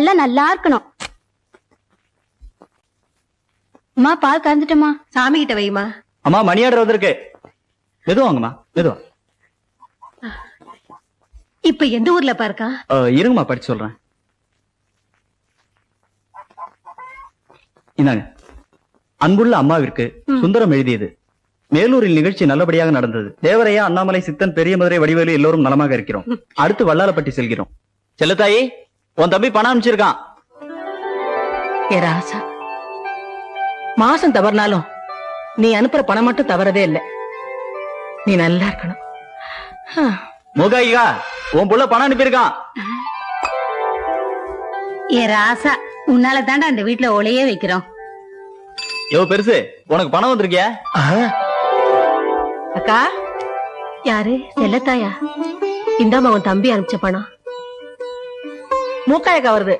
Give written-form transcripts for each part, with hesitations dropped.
எல்லாம் நல்லா இருக்கணும். அம்மா பால் கறந்துட்டமா? சாமி கிட்ட வைமா. அம்மா மணி ஆர்டர் வந்திருக்கு. எதுவும் வாங்கம்மா, எதுவும். இப்ப எந்த ஊர்ல பாருக்கா? இருங்கம்மா படிச்சு சொல்றேன். இந்தாங்க. அன்புள்ள அம்மாவிற்கு சுந்தரம் எழுதியது. மேலூரில் நிகழ்ச்சி நல்லபடியாக நடந்தது. தேவரையா, அண்ணாமலை, சித்தன், பெரிய மதுரை, வடிவேலு எல்லோரும் நலமாக இருக்கிறோம். அடுத்து வல்லாலப்பட்டி செல்கிறோம். செல்லத்தாயி, உன் தம்பி பணம் அனுப்பிச்சிருக்கான். ஏ ராசா, மாசம் தவறினாலும் நீ அனுப்புற பணம் மட்டும் தவறதே இல்லை. நீ நல்லா இருக்கணும். முகாயிகா, உன் புள்ள பணம் அனுப்பியிருக்கான். ஏ ராசா, உன்னால தாண்டா அந்த வீட்டுல ஒலையே வைக்கிறோம். யோ பெருசு, உனக்கு பணம் வந்திருக்கியா? அக்கா, யாரு? செல்லத்தாயா? இந்தாம உன் தம்பி அனுப்பிச்ச பணம். மூக்காயக்கா வருது.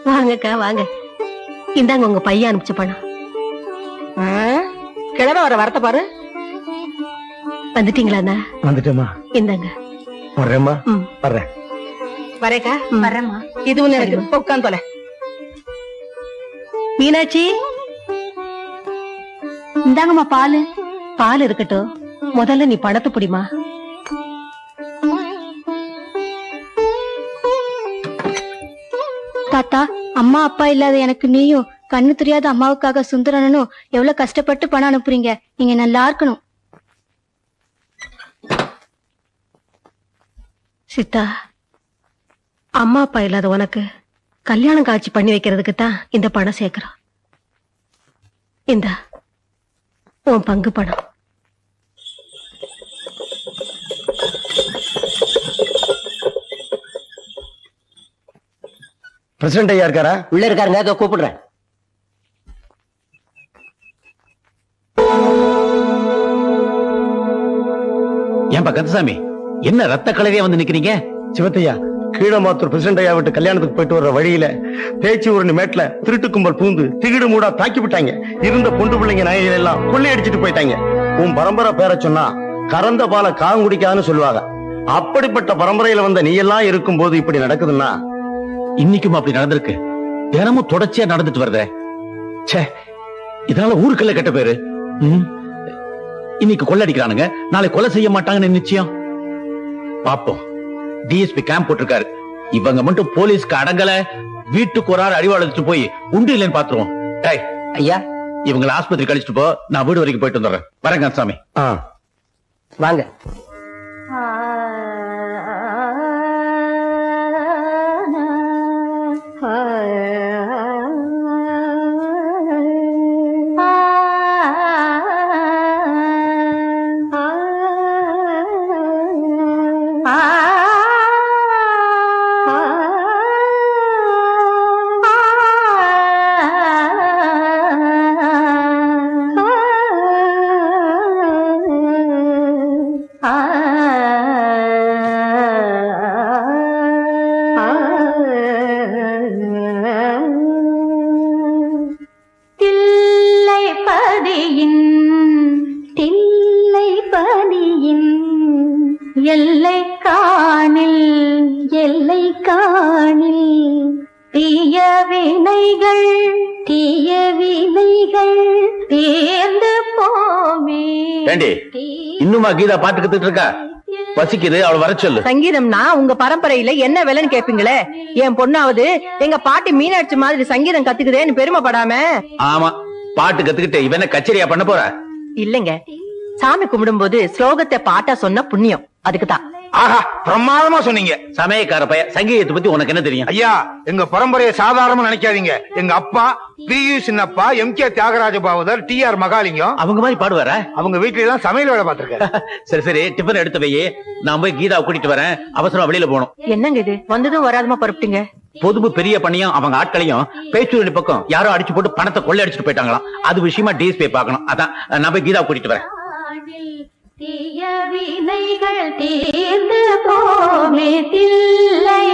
வாங்கக்கா வாங்க. இந்தாங்க உங்க பையன் அனுப்பிச்ச பணம். கிழமை வர வரத்த பாரு. வந்துட்டீங்களா? வந்துட்டேமா. இந்தாங்க. வர்றேம்மா. வர்றேன். வரேக்கா. வரேம்மா. இது ஒண்ணு இருக்கு, உட்காந்து தொலை. மீனாட்சி, இந்தாங்கம்மா பாலு. பால் இருக்கட்டும், முதல்ல நீ பணத்தை பிடிமா. தாத்தா, அம்மா அப்பா இல்லாத எனக்கு நீயும் கண்ணு தெரியாத அம்மாவுக்காக சுந்தரனும் எவ்வளவு கஷ்டப்பட்டு பணம் அனுப்புறீங்க. நீங்க நல்லா இருக்கணும். சித்தா, அம்மா அப்பா இல்லாத உனக்கு கல்யாணம் காட்சி பண்ணி வைக்கிறதுக்கு தான் இந்த பணம் சேர்க்கிறோம். இந்த உன் பங்கு பணம். பிரசிடண்ட் ஐயா இருக்காரா? உள்ள இருக்காருங்க, அதோ கூப்பிடுறேன். ஏன்பா கந்தசாமி, என்ன ரத்த கலவையா வந்து நிக்கிறீங்க? சிவத்தையா, கீழமாத்தூர் பிரசிடண்ட் ஐயா விட்டு கல்யாணத்துக்கு போயிட்டு வர்ற வழியில பேச்சு ஒரு மேட்ல திருட்டு கும்பல் பூந்து திகிடு மூடா தாக்கி விட்டாங்க. இருந்த பொண்டு பிள்ளைங்க நாயகள் எல்லாம் கொள்ளையடிச்சிட்டு போயிட்டாங்க. உன் பரம்பரை பேர சொன்னா கறந்த பாலை காங்குடிக்காதுன்னு சொல்லுவாங்க. அப்படிப்பட்ட பரம்பரையில வந்த நீ எல்லாம் இருக்கும் போது இப்படி நடக்குதுன்னா இன்னைக்கும் அப்படி நடந்திருக்கு. தினமும் தொடர்ச்சியா நடந்துட்டு வருதே. ச்சே, இதனால ஊருக்குள்ள கெட்ட பேரு. இன்னைக்கு கொள்ளடிக்கிறானுங்க, நாளை கொலை செய்ய மாட்டாங்கன்னு நிச்சயம். பாப்போம். டிஎஸ்பி கேம்ப் போட்டிருக்காரு. இவங்க மட்டும் போலீஸ்க்கு அடங்கல, வீட்டுக்கு ஒரு ஆள் அடிவாளத்துட்டு போய் உண்டு இல்லைன்னு பாத்துருவோம். ஐயா, இவங்களை ஆஸ்பத்திரி கழிச்சுட்டு போ, நான் வீடு வரைக்கும் போயிட்டு வந்துடுறேன். வரேன் கந்தசாமி. வாங்க. எல்லை காணில் எல்லை காணில் தீய வினைகள் தேர்ந்து போமே. இன்னுமா கீதா பாட்டு கத்துட்டு இருக்கா? பசிக்குது, அவள் வர சொல்லு. சங்கீதம்னா உங்க பரம்பரையில என்ன விலைன்னு கேப்பீங்களே. என் பொண்ணாவது எங்க பாட்டி மீனாட்சி மாதிரி சங்கீதம் கத்துக்குதேன்னு பெருமைப்படாம. ஆமா, பாட்டு கத்துக்கிட்டு இவன கச்சேரியா பண்ண போற? இல்லைங்க, சாமி கும்பிடும் போது ஸ்லோகத்தை பாட்டா சொன்ன புண்ணியம், அதுக்குதான். ஆஹா, பிரமாதமா சொன்னீங்க. சமயக்கார பைய, சங்கீதத்தை பத்தி உனக்கு என்ன தெரியும்? ஐயா, எங்க பரம்பரையை சாதாரணமா நினைக்காதீங்க. எங்க அப்பா PU Chinappa, MK. Thyagaraja பாவதர், TR. Mahalingam அவங்க மாதிரி பாடுவாரா? அவங்க வீட்டுல எல்லாம் சமையல் வேலை பார்த்திருக்கேன். சரி சரி, டிஃபன் எடுத்து வையே, நான் போய் கீதாவை கூட்டிட்டு வரேன். அவசரம் வெளியில போகணும். என்னங்க இது, வந்ததும் வராதமா பரப்பிட்டீங்க? பொதுவு பெரிய பண்ணியும் அவங்க ஆட்களையும் பேச்சூரணி பக்கம் யாரோ அடிச்சு போட்டு பணத்தை கொள்ளை அடிச்சுட்டு போயிட்டாங்களாம். அது விஷயமா டிஎஸ்பி பார்க்கணும். அதான் நான் போய் கீதாவை கூட்டிட்டு வரேன். தீய வினைகள் தேர்ந்து போமே தில்லை.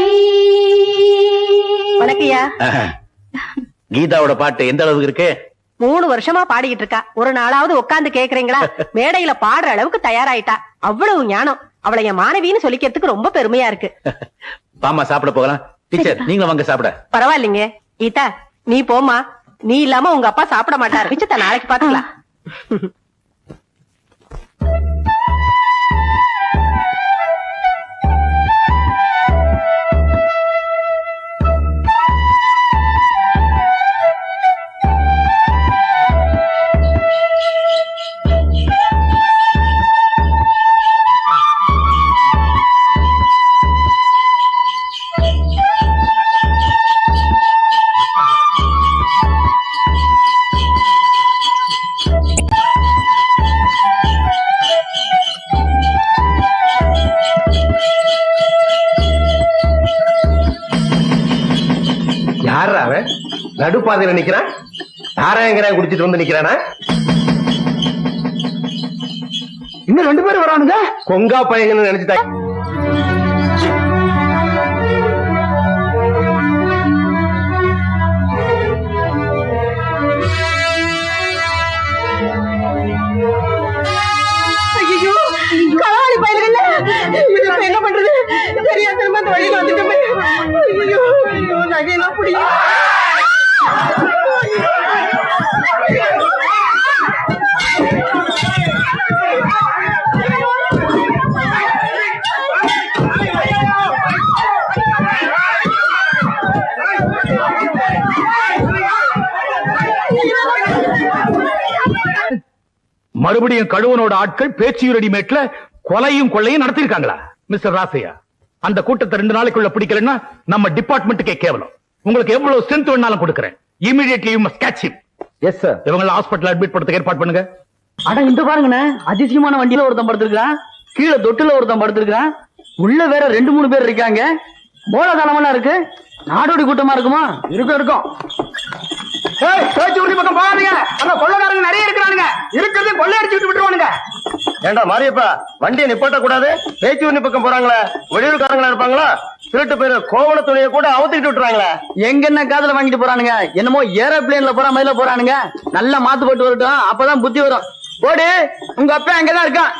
வணக்கம்யா. கீதாவோட பாட்டு எந்த அளவுக்கு இருக்கு? 3 வருஷமா பாடிக்கிட்டு இருக்கா. ஒரு நாளாவது உட்கார்ந்து கேக்குறீங்களா? மேடையில பாடுற அளவுக்கு தயாராயிட்டா. அவ்வளவு ஞானம். அவளை என் மாணவின்னு சொல்லிக்கிறதுக்கு ரொம்ப பெருமையா இருக்கு. பாமா, சாப்பிட போகலாம். டீச்சர் நீங்களும் வாங்க சாப்பிட. பரவாயில்லைங்க. கீதா நீ போமா, நீ இல்லாம உங்க அப்பா சாப்பிட மாட்டாரு. மிச்சத்தை நாளைக்கு பாத்துக்கலாம். யாரா அவன் நடுப்பாதையில நிக்கிறான்? சாராயங்கரையா குடிச்சிட்டு வந்து நிக்கிறானா? இன்னும் 2 பேரும் வரானுங்க. கொங்கா பையங்கன்னு நினைச்சுட்டா. என்ன பண்றது? சரியா திரும்ப அந்த வழியில வந்துட்டோமே. ஐயோ ஐயோ, நகையெல்லாம் பிடிக்கும். மறுபடியும் கழுவனோட ஆட்கள் பேச்சியூரடி மேட்ல கொலையும் கொள்ளையும் நடத்திருக்காங்களா? மிஸ்டர் ராசையா, அந்த கூட்டத்தை 2 நாளைக்குள்ள பிடிக்கலன்னா நம்ம டிபார்ட்மெண்ட்டுக்கே கேவலம். உங்களுக்கு எவ்வளவு ஸ்ட்ரென்த் வேணாலும் கொடுக்கறேன். Immediately you must catch him. Yes sir. இவங்கள ஹாஸ்பிடல் அட்மிட் பண்றதுக்கு ஏற்பாடு பண்ணுங்க. அட இந்த பாருங்கண்ணே, அதிசயமான வண்டியில ஒருத்தன் படுத்திருக்கான், கீழே தொட்டுல ஒருத்தன் படுத்திருக்கான், உள்ள வேற 2-3 பேர் இருக்காங்க. மூலதனமெல்லாம் இருக்கு. நாடோடி கூட்டமா இருக்குமா? இருக்கும். பக்கம் போகாதீங்க, அங்க கொள்ளைக்காரங்க நிறைய இருக்கிறானுங்க. இருக்கிறது கொள்ளையடிச்சு விட்டுருவானுங்க. ஏண்டா மாரியப்பா, வண்டியை நிப்பாட்ட கூடாது? பேச்சூர்னி பக்கம் போறாங்களே, வெளியூர்காரங்களா இருப்பாங்களா? திருட்டு பேரு கோவண துணியை கூட அவுத்துக்கிட்டு விட்டுறாங்களே. எங்க என்ன காதுல வாங்கிட்டு போறானுங்க? என்னமோ ஏரோப்ளேன்ல போற மாதிரில போறானுங்க. நல்லா மாத்து போட்டு வரட்டும், அப்பதான் புத்தி வரும். போடு, உங்க அப்பா அங்கதான் இருக்கான்.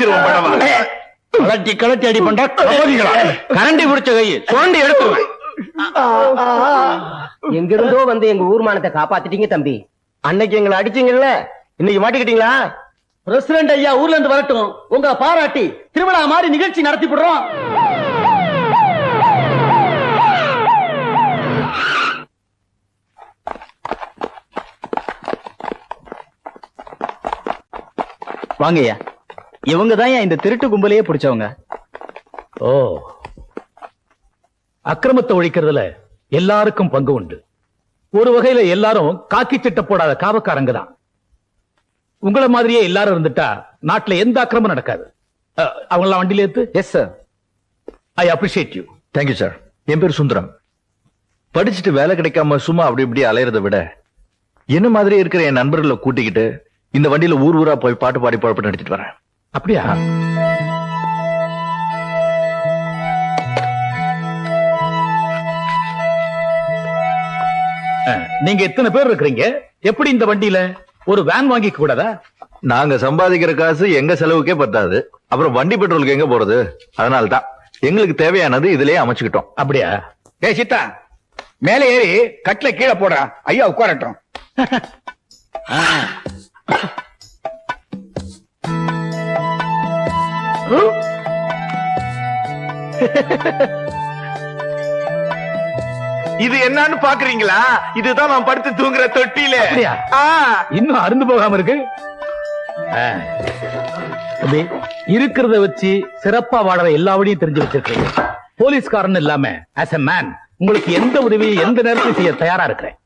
அழிச்சிருவோம் படவா. கலட்டி கலட்டி அடி பண்ற கரண்டி பிடிச்ச கையை சுரண்டி எடுத்துருவேன். எங்கிருந்தோ வந்து எங்க ஊர்மானத்தை காப்பாத்திட்டீங்க தம்பி. அன்னைக்கு எங்களை அடிச்சீங்கல்ல, இன்னைக்கு மாட்டிக்கிட்டீங்களா? பிரசிடண்ட் ஐயா ஊர்ல இருந்து வரட்டும், உங்களை பாராட்டி திருவிழா மாதிரி நிகழ்ச்சி நடத்தி போடுறோம். வாங்கய்யா, இவங்க தான் இந்த திருட்டு கும்பலையே பிடிச்சவங்க. ஓ, அக்கிரமத்தை ஒழிக்கிறதுல எல்லாருக்கும் பங்கு உண்டு. ஒரு வகையில எல்லாரும் காக்கி சட்டை போடாத காவக்காரங்க தான். உங்கள மாதிரியே எல்லாரும் இருந்துட்டா நாட்டுல எந்த அக்கிரமும் நடக்காது. அவங்களாம் வண்டியில ஏத்து. Yes sir. I appreciate you. Thank you sir. என் பேர் சுந்தரம். படிச்சுட்டு வேலை கிடைக்காம சும்மா அப்படி இப்படி அலையறதை விட என்ன மாதிரி இருக்கிற என் நண்பர்களை கூட்டிக்கிட்டு இந்த வண்டியில ஊர் ஊரா போய் பாட்டு பாடி பழப்பட்டு நடத்திட்டு வரேன். அப்படியா? நீங்க எத்தனை பேர் இருக்கிறீங்க? எப்படி இந்த வண்டியில ஒரு வேன் வாங்கி கூடாதா? நாங்க சம்பாதிக்கிற காசு எங்க செலவுக்கே பத்தாது, அப்புறம் வண்டி பெட்ரோலுக்கு எங்க போறது? அதனால தான் எங்களுக்கு தேவையானது இதுலயே அமைச்சுக்கிட்டோம். அப்படியா? ஏய் சித்தா, மேலே ஏறி கட்டில கீழே போடுறா, ஐயா உட்காரட்டும். இது என்னன்னு பாக்குறீங்களா? இதுதான் நான் படுத்து தூங்குற தொட்டில. அப்படியா? இன்னும் அருந்து போகாம இருக்கு. தம்பி, இருக்கிறத வச்சு சிறப்பா வாழற எல்லா வழியும் தெரிஞ்சு வச்சிருக்கீங்க. போலீஸ்காரன் இல்லாம ஆஸ் எ மேன் உங்களுக்கு எந்த உதவியும் எந்த நேரத்திலும் செய்ய தயாரா இருக்கிறேன்.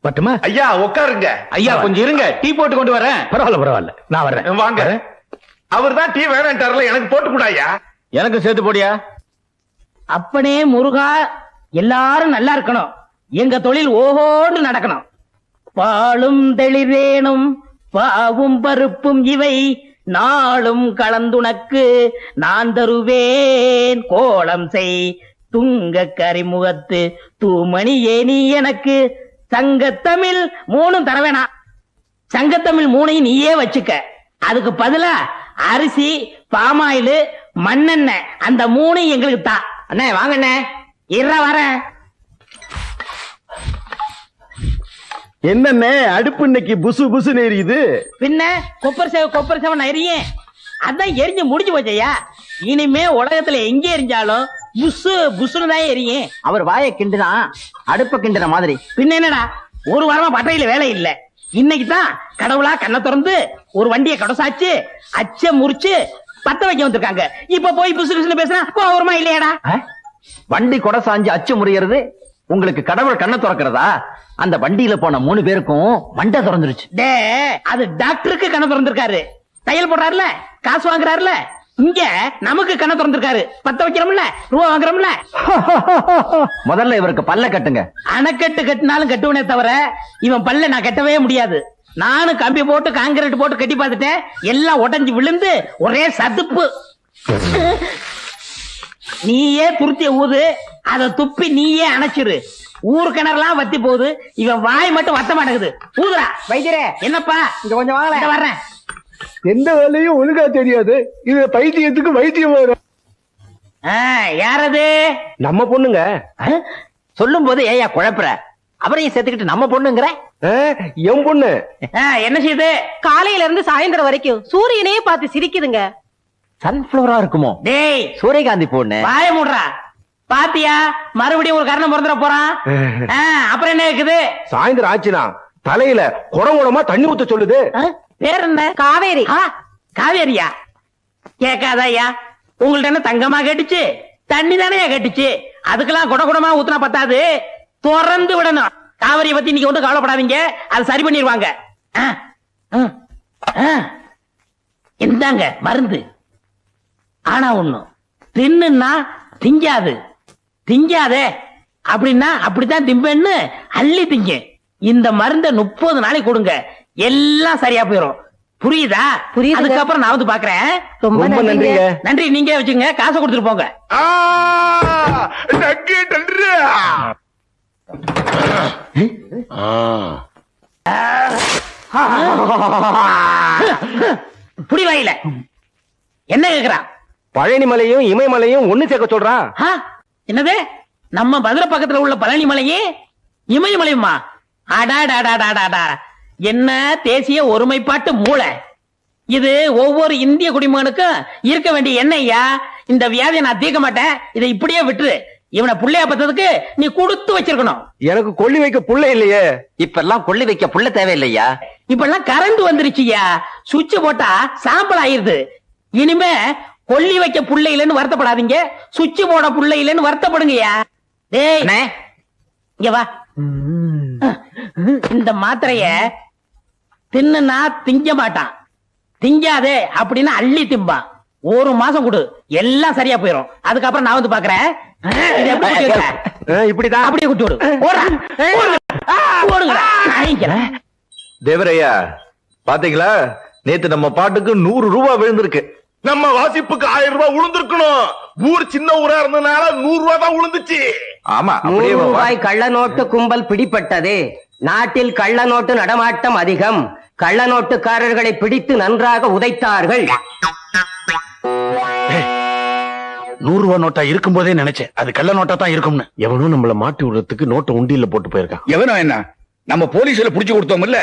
பட்டுமா? ஐயா உட்காருங்க. ஐயா கொஞ்சம் இருங்க, டீ போட்டு கொண்டு வரேன். பரவாயில்ல பரவாயில்ல, நான் வர்றேன். வாங்க. அவர் தான் டீ வேணான்ட்டார்ல, எனக்கு போட்டு கூடாயா? எனக்கு சேர்த்து போடியா. அப்பனே முருகா, எல்லாரும் நல்லா இருக்கணும். எங்க தொழில் ஓஹோன்னு நடக்கணும். பாலும் தெளிவேணும் பாவும் பருப்பும் இவை நாளும் கலந்துனக்கு நான் தருவேன். கோலம் செய் துங்க கரிமுகத்து தூமணியே நீ எனக்கு. சங்கத்தமிழ் 3 தர வேணாம், சங்கத்தமிழ் 3 நீயே வச்சுக்க. அதுக்கு பதிலா அரிசி, பாமாயில், மண்ணெண்ணெய் அந்த 3 எங்களுக்கு தா. அண்ணே வாங்க அண்ணே. வர என்னண்ணே அடுப்பு இன்னைக்கு புசு புசு எரியுது? பின்ன கொப்பர் சேவை எரியும். அதான் எரிஞ்சு முடிஞ்சு போச்சையா. இனிமே உலகத்துல எங்க எரிஞ்சாலும் புசு புசுன்னு தான் எரியும். அவர் வாயை கிண்டுனா அடுப்ப கிண்டுன மாதிரி. பின்ன என்னடா, ஒரு வாரமா பட்டையில வேலை இல்ல. இன்னைக்கு தான் கடவுளா கண்ணை திறந்து ஒரு வண்டியை கடசாச்சு அச்ச முறிச்சு பத்த வைக்க வந்திருக்காங்க. இப்ப போய் புசு புசுன்னு பேசுனா போறமா இல்லையாடா? வண்டி கொடை சாஞ்சு அச்சு முறியறது உங்களுக்கு கடவுள் கண்ணை திறக்கிறதா? அந்த வண்டியில போன 3 பேருக்கும் மண்டை திறந்துருச்சு. டே, அது டாக்டருக்கு கண்ணை திறந்திருக்காரு. தையல் போடுறாருல, காசு வாங்குறாருல. இங்க நமக்கு கண்ணை திறந்திருக்காரு. பத்த வைக்கிறோம்ல, ரூபா வாங்குறோம்ல. முதல்ல இவருக்கு பல்ல கட்டுங்க. அணைக்கட்டு கட்டினாலும் கட்டுவனே தவிர இவன் பல்ல நான் கட்டவே முடியாது. நானும் கம்பி போட்டு காங்கிரீட் போட்டு கட்டி பார்த்துட்டேன். எல்லாம் உடைஞ்சு விழுந்து ஒரே சதுப்பு. நீயே துருத்திய ஊது, அதை துப்பி நீயே அணைச்சிரு. ஊரு கிணறுலாம் வத்தி போகுது, இவன் வாய் மட்டும் வத்த மாட்டேங்குது. ஊதுரா வைத்தியரே. என்னப்பா இங்க கொஞ்சம் வாங்கல, வர்றேன். எந்த வேலையும் ஒழுங்கா தெரியாது, இது பைத்தியத்துக்கு வைத்தியம் வரும். யாரது? நம்ம பொண்ணுங்க. சொல்லும் போது ஏயா குழப்புற? அவரையும் சேர்த்துக்கிட்டு நம்ம பொண்ணுங்கிற? என் பொண்ணு. என்ன செய்யுது? காலையில இருந்து சாயந்தரம் வரைக்கும் சூரியனையே பார்த்து சிரிக்குதுங்க. சன்ஃபிளவரா இருக்குமோ? டேய், சூரியகாந்தி பொண்ணு. வாய மூடுறா. பாத்தியா, மறுபடியும் ஒரு கரணம் பிறந்துட போறான். அப்புறம் என்ன இருக்குது? சாயந்தரம் ஆச்சுனா தலையில குடங்குடமா தண்ணி ஊத்த சொல்லுது. பேர் என்ன? காவேரி. காவேரியா? கேட்காதா ஐயா? உங்கள்ட்ட என்ன தங்கமா கேட்டுச்சு? தண்ணி தானே கேட்டுச்சு. அதுக்கெல்லாம் குடகுடமா ஊத்துனா பத்தாது, திறந்து விடணும். காவிரியை பத்தி நீங்க ஒன்றும் கவலைப்படாதீங்க, அது சரி பண்ணிடுவாங்க. இந்தாங்க மருந்து. ஆனா ஒண்ணு, தின்னுன்னா திங்காது. திங்காதே அப்படின்னா அப்படித்தான் திம்பேன்னு அள்ளி திங்க. இந்த மருந்தை 30 நாளைக்கு கொடுங்க, எல்லாம் சரியா போயிடும். புரியுதா? புரியுது. அதுக்கப்புறம் நான் வந்து பாக்குறேன். ரொம்ப நன்றிங்க. நன்றி. நீங்க வச்சுங்க, காசை கொடுத்துட்டு போங்க. புடி வாயில. என்ன கேக்குறான்? பழனி மலையும் இமயமலையும் ஒண்ணு சேர்க்க சொல்றான். ஆ? என்னது? நம்ம மதுரை பக்கத்துல உள்ள பழனி மலையே இமயமலையுமா? அடாடாடாடாடா, என்ன தேசிய ஒருமைப்பாட்டு மூளை இது! ஒவ்வொரு இந்திய குடிமகனுக்கும் இருக்க வேண்டிய எண்ணெய்யா. இந்த வியாதியை நான் தீர்க்க மாட்டேன், இதை இப்படியே விட்டுரு. இவனை புள்ளையா பத்ததுக்கு நீ கொடுத்து வச்சிருக்கணும். எனக்கு கொள்ளி வைக்க புள்ள இல்லையே. இப்பெல்லாம் கொள்ளி வைக்க புள்ள தேவையில்லையா? இப்பெல்லாம் கரண்ட் வந்துருச்சுயா, சுவிட்ச் போட்டா சாம்பல் ஆயிருது. இனிமே கொல்லி வைக்க புள்ள இல்லைன்னு வருத்தப்படாதீங்க, சுவிட்ச் போட புள்ள இல்லைன்னு வருத்தப்படுங்கய்யா. டேய் இங்க வா. இந்த மாத்திரைய தின்னுனா திங்க மாட்டான், திங்காதே அப்படின்னு அள்ளி திம்பான். ஒரு மாசம் கொடு, எல்லாம் சரியா போயிடும். அதுக்கப்புறம் நான் வந்து பாக்குறேன். இதை எப்படி குத்தி வைக்கிற? இப்படிதான். அப்படியே குத்தி விடு. ஓடுங்கடா. தேவரையா பாத்தீங்களா, நேத்து நம்ம பாட்டுக்கு 100 ரூபாய் விழுந்திருக்கு. நம்ம வாசிப்புக்கு 1000 ரூபாய் உளுந்திருக்கணும். ஊர் சின்ன ஊரா இருந்தனால 100 ரூபாய் தான் உளுந்துச்சு. ஆமா, 100 ரூபாய் கள்ள நோட்டு கும்பல் பிடிப்பட்டது. நாட்டில் கள்ள நோட்டு நடமாட்டம் அதிகம். கள்ள நோட்டுக்காரர்களை பிடித்து நன்றாக உதைத்தார்கள். 100 ரூபாய் நோட்டா இருக்கும் போதே நினைச்சேன் அது கள்ள நோட்டா தான் இருக்கும்னு. எவனும் நம்மள மாட்டி விடுறதுக்கு நோட்டை உண்டியில போட்டு போயிருக்கான். எவனோ என்ன, நம்ம போலீஸ்ல புடிச்சு கொடுத்தோம் இல்ல,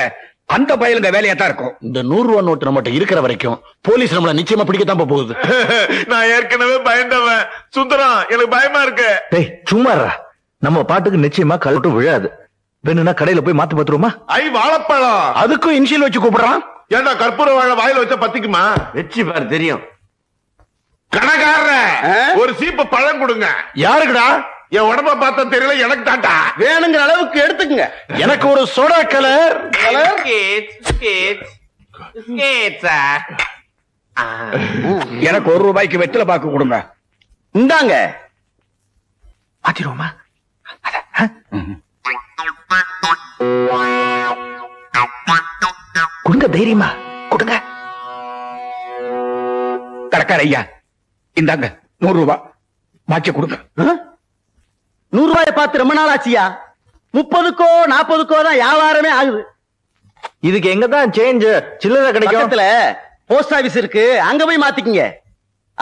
அந்த பயலுங்க வேலையா தான் இருக்கும். இந்த 100 ரூபாய் நோட்டு நம்மகிட்ட இருக்கிற வரைக்கும் போலீஸ் நம்மள நிச்சயமா பிடிக்கத்தான் போகுது. நான் ஏற்கனவே பயந்தவன். சுந்தரம், எனக்கு பயமா இருக்கு. டேய் சும்மாறா, நம்ம பாட்டுக்கு நிச்சயமா கழட்டும் விழாது. வேணும்னா கடையில போய் மாத்து பாத்துருமா? வாழைப்பழம் அதுக்கும் இன்ஷியல் வச்சு கூப்பிடுறான். ஏண்டா கற்பூர வாழை வாயில வச்சா பத்திக்குமா? வெச்சு பாரு தெரியும். கடைக்காரர ஒரு சீப்பு பழம் கொடுங்க. யாருக்குடா? என் உடம்ப பார்த்தா தெரியல, எனக்கு தாண்டா. வேணுங்கிற அளவுக்கு எடுத்துக்குங்க. எனக்கு ஒரு சோடா கலர். எனக்கு 1 ரூபாய்க்கு வெத்தலை பாக்கு கொடுங்க. இந்தாங்க. மாத்திருவோமா? கொடுங்க, தைரியமா கொடுங்க. கடைக்கார ஐயா, இந்தாங்க 100 ரூபாய் பாக்கி கொடுங்க. 100 ரூபாயை பார்த்து ரொம்ப நாள் ஆச்சியா. 30க்கோ 40க்கோ தான் வியாபாரமே ஆகுது. இதுக்கு எங்கதான் சேஞ்ச் சில்லறை கிடைக்கும்? பக்கத்துல போஸ்ட் ஆபீஸ் இருக்கு, அங்க போய் மாத்திக்கங்க.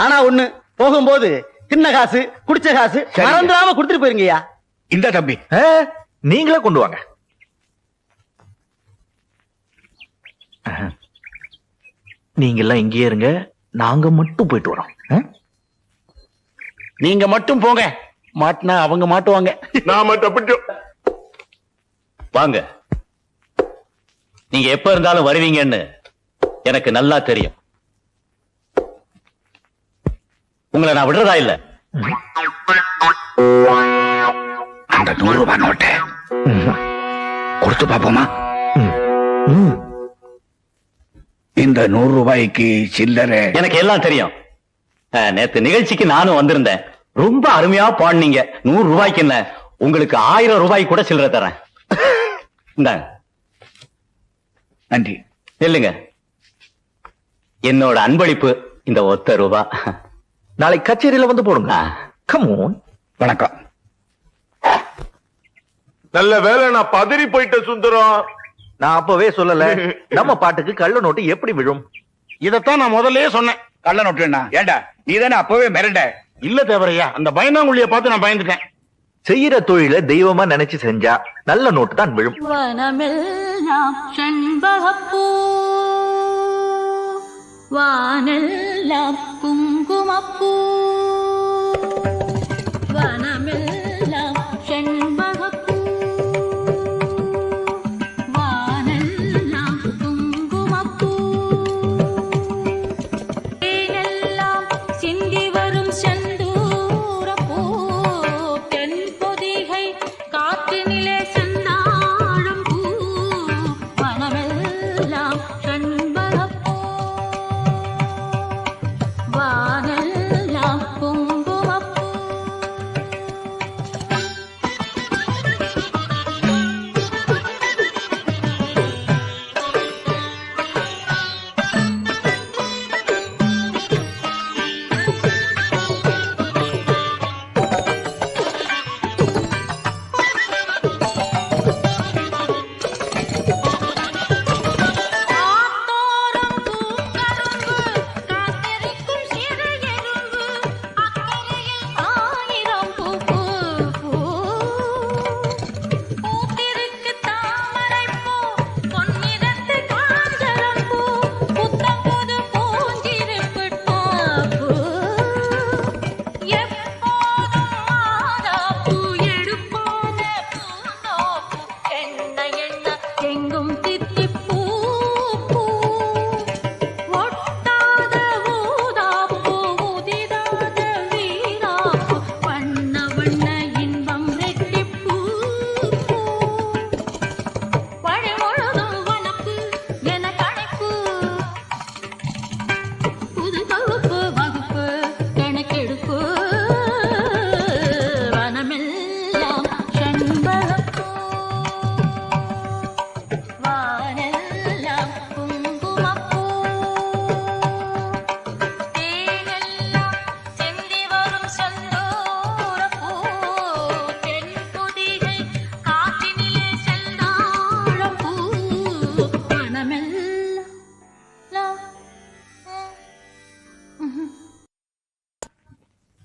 ஆனா ஒண்ணு, போகும்போது தின்ன காசு குடிச்ச காசு சரிங்க. மறந்துடாம கொடுத்துட்டு போயிருங்கய்யா. இந்த தம்பி நீங்களே கொண்டு வாங்க. நீங்க எல்லாம் இங்கேயே இருங்க, நாங்க மட்டும் போயிட்டு வரோம். நீங்க மட்டும் போங்க, மாட்டினா அவங்க மாட்டுவாங்க. நாம தப்பிச்சோம். வாங்க, நீங்க எப்ப இருந்தாலும் வருவீங்கன்னு எனக்கு நல்லா தெரியும். உங்களை நான் விடுறதா இல்ல. அந்த 100 ரூபாய் நோட்டை கொடுத்து பாப்போமா? இந்த 100 ரூபாய்க்கு சில்லறை. எனக்கு எல்லாம் தெரியும். நேத்து நிகழ்ச்சிக்கு நானும் வந்திருந்தேன். ரொம்ப அருமையா பாடுனீங்க. 100 ரூபாய்க்கு என்ன, உங்களுக்கு 1000 ரூபாய் கூட சில்லறை தரேன். இந்தாங்க. நன்றி. இல்லைங்க, என்னோட அன்பளிப்பு இந்த 1 ரூபாய். நாளைக்கு கச்சேரியில வந்து போடுங்க. Come on. வணக்கம். நல்ல வேலை நான் பதறி போயிட்டேன் சுந்தரம். நான் அப்பவே சொல்லல, நம்ம பாட்டுக்கு கள்ள நோட்டு எப்படி விழும்? இதத்தான் நான் முதல்லயே சொன்னேன். கள்ள நோட்டு என்ன? ஏண்டா நீ தானே அப்பவே மிரண்ட. இல்ல தேவரையா, அந்த பயந்தாங்குழிய பார்த்து நான் பயந்துட்டேன். செய்யற தொழில தெய்வமா நினைச்சு செஞ்சா நல்ல நோட்டு தான் விழும். வனமெல்லாம் செண்பகப்பூ, வானெல்லாம் குங்குமப்பூ, வனமெல்லாம் செண்பகப்பூ, வானெல்லாம் குங்குமப்பூ, தேனெல்லாம் சிந்தி வரும் செந்தூரப்பூ, தென்பொதிகை காற்றினிலே செந்தாழம் பூ, வனமெல்லாம் செண்பகப்பூ, வானெல்லாம்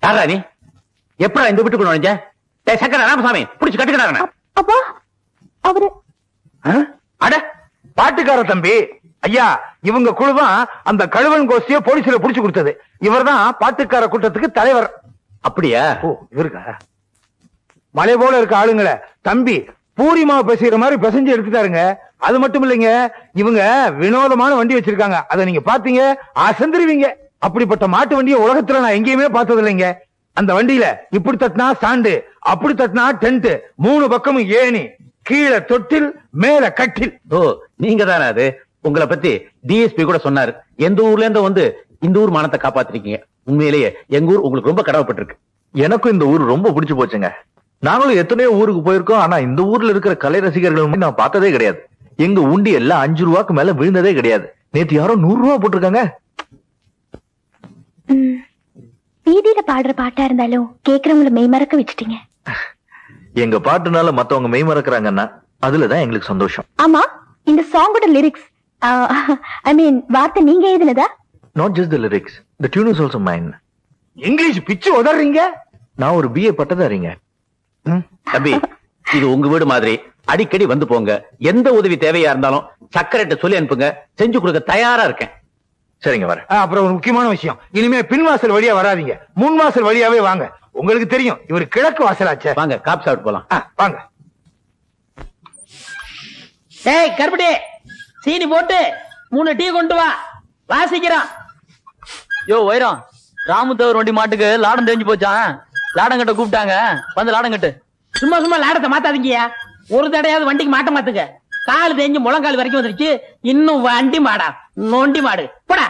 யாரா நீ? எப்படா இந்த வீட்டுக்குள்ள நுழைஞ்ச? டேய் சக்கர ராமசாமி, புடிச்சு கட்டுக்கறானே. அப்பா அவரு அட பாட்டுக்கார தம்பி, ஐயா இவங்க குழுதான் அந்த கழுவன் கோஷ்டிய போலீஸ்ல புடிச்சு கொடுத்தது. இவர்தான் பாட்டுக்கார கூட்டத்துக்கு தலைவர். அப்படியா? ஓ இவருக்கா? மலை போல இருக்க ஆளுங்களை தம்பி பூரிமா பேசுகிற மாதிரி பிசைஞ்சு எடுத்துட்டாருங்க. அது மட்டும் இல்லைங்க, இவங்க வினோதமான வண்டி வச்சிருக்காங்க. அதை நீங்க பாத்தீங்க அசந்திருவீங்க. அப்படிப்பட்ட மாட்டு வண்டியை உலகத்துல நான் எங்கேயுமே பார்த்தது இல்லைங்க. அந்த வண்டியில இப்படி தட்டினா ஸ்டாண்டு, அப்படி தட்டினா டென்ட், 3 பக்கமும் ஏணி, கீழே தொட்டில், மேல கட்டில். ஓ நீங்க தானே அது? உங்களை பத்தி டிஎஸ்பி கூட சொன்னாரு. எந்த ஊர்ல இருந்து வந்து இந்த ஊர் மானத்தை காப்பாத்திருக்கீங்க. உண்மையிலேயே எங்க ஊர் உங்களுக்கு ரொம்ப கடமைப்பட்டிருக்கு. எனக்கும் இந்த ஊர் ரொம்ப பிடிச்சு போச்சுங்க. நாங்களும் எத்தனையோ ஊருக்கு போயிருக்கோம். ஆனா இந்த ஊர்ல இருக்கிற கலை ரசிகர்கள் நான் பார்த்ததே கிடையாது. எங்க உண்டி எல்லாம் 5 ரூபாய்க்கு மேல விழுந்ததே கிடையாது. நேத்து யாரோ 100 ரூபா போட்டிருக்காங்க. வீதியில பாடுற பாட்டா இருந்தாலும் கேக்குறவங்களை மெய்மறக்க வச்சுட்டீங்க. எங்க பாட்டுனால மத்தவங்க மெய் மறக்கிறாங்கன்னா அதுலதான் எங்களுக்கு சந்தோஷம். ஆமா, இந்த சாங்கோட லிரிக்ஸ் ஐ மீன் வார்த்தை நீங்க எழுதினதா? Not just the lyrics, the tune is also mine. English பிச்சு உதறீங்க. நான் ஒரு BA பட்டதாரிங்க. தம்பி, இது உங்க வீடு மாதிரி. அடிக்கடி வந்து போங்க. எந்த உதவி தேவையா இருந்தாலும் சக்கரட்ட சொல்லி அனுப்புங்க. செஞ்சு கொடுக்க தயாரா இருக்கேன். சரிங்க வரேன். அப்புறம் ஒரு முக்கியமான விஷயம், இனிமே பின்வாசல் வழியா வராதீங்க, முன்வாசல் வழியாவே வாங்க. உங்களுக்கு தெரியும் இவர் கிழக்கு வாசலாச்சே. வாங்க காபி சாப்பிட்டு போலாம். வாங்க. ஏய் கருப்பட்டி, சீனி போட்டு 3 டீ கொண்டு வா, வாசிக்கிறான். யோ வைரம், ராமுத்தவர் வண்டி மாட்டுக்கு லாடம் தெரிஞ்சு போச்சான். லாடம் கட்ட கூப்பிட்டாங்க, வந்து லாடம் கட்டு. சும்மா சும்மா லாடத்தை மாத்தாதீங்கயா. ஒரு தடையாவது வண்டிக்கு மாட்ட மாத்துங்க. கால் தேஞ்சு முழங்கால் வரைக்கும் வந்துருச்சு. இன்னும் வண்டி மாடா, நோண்டி மாடு போடா.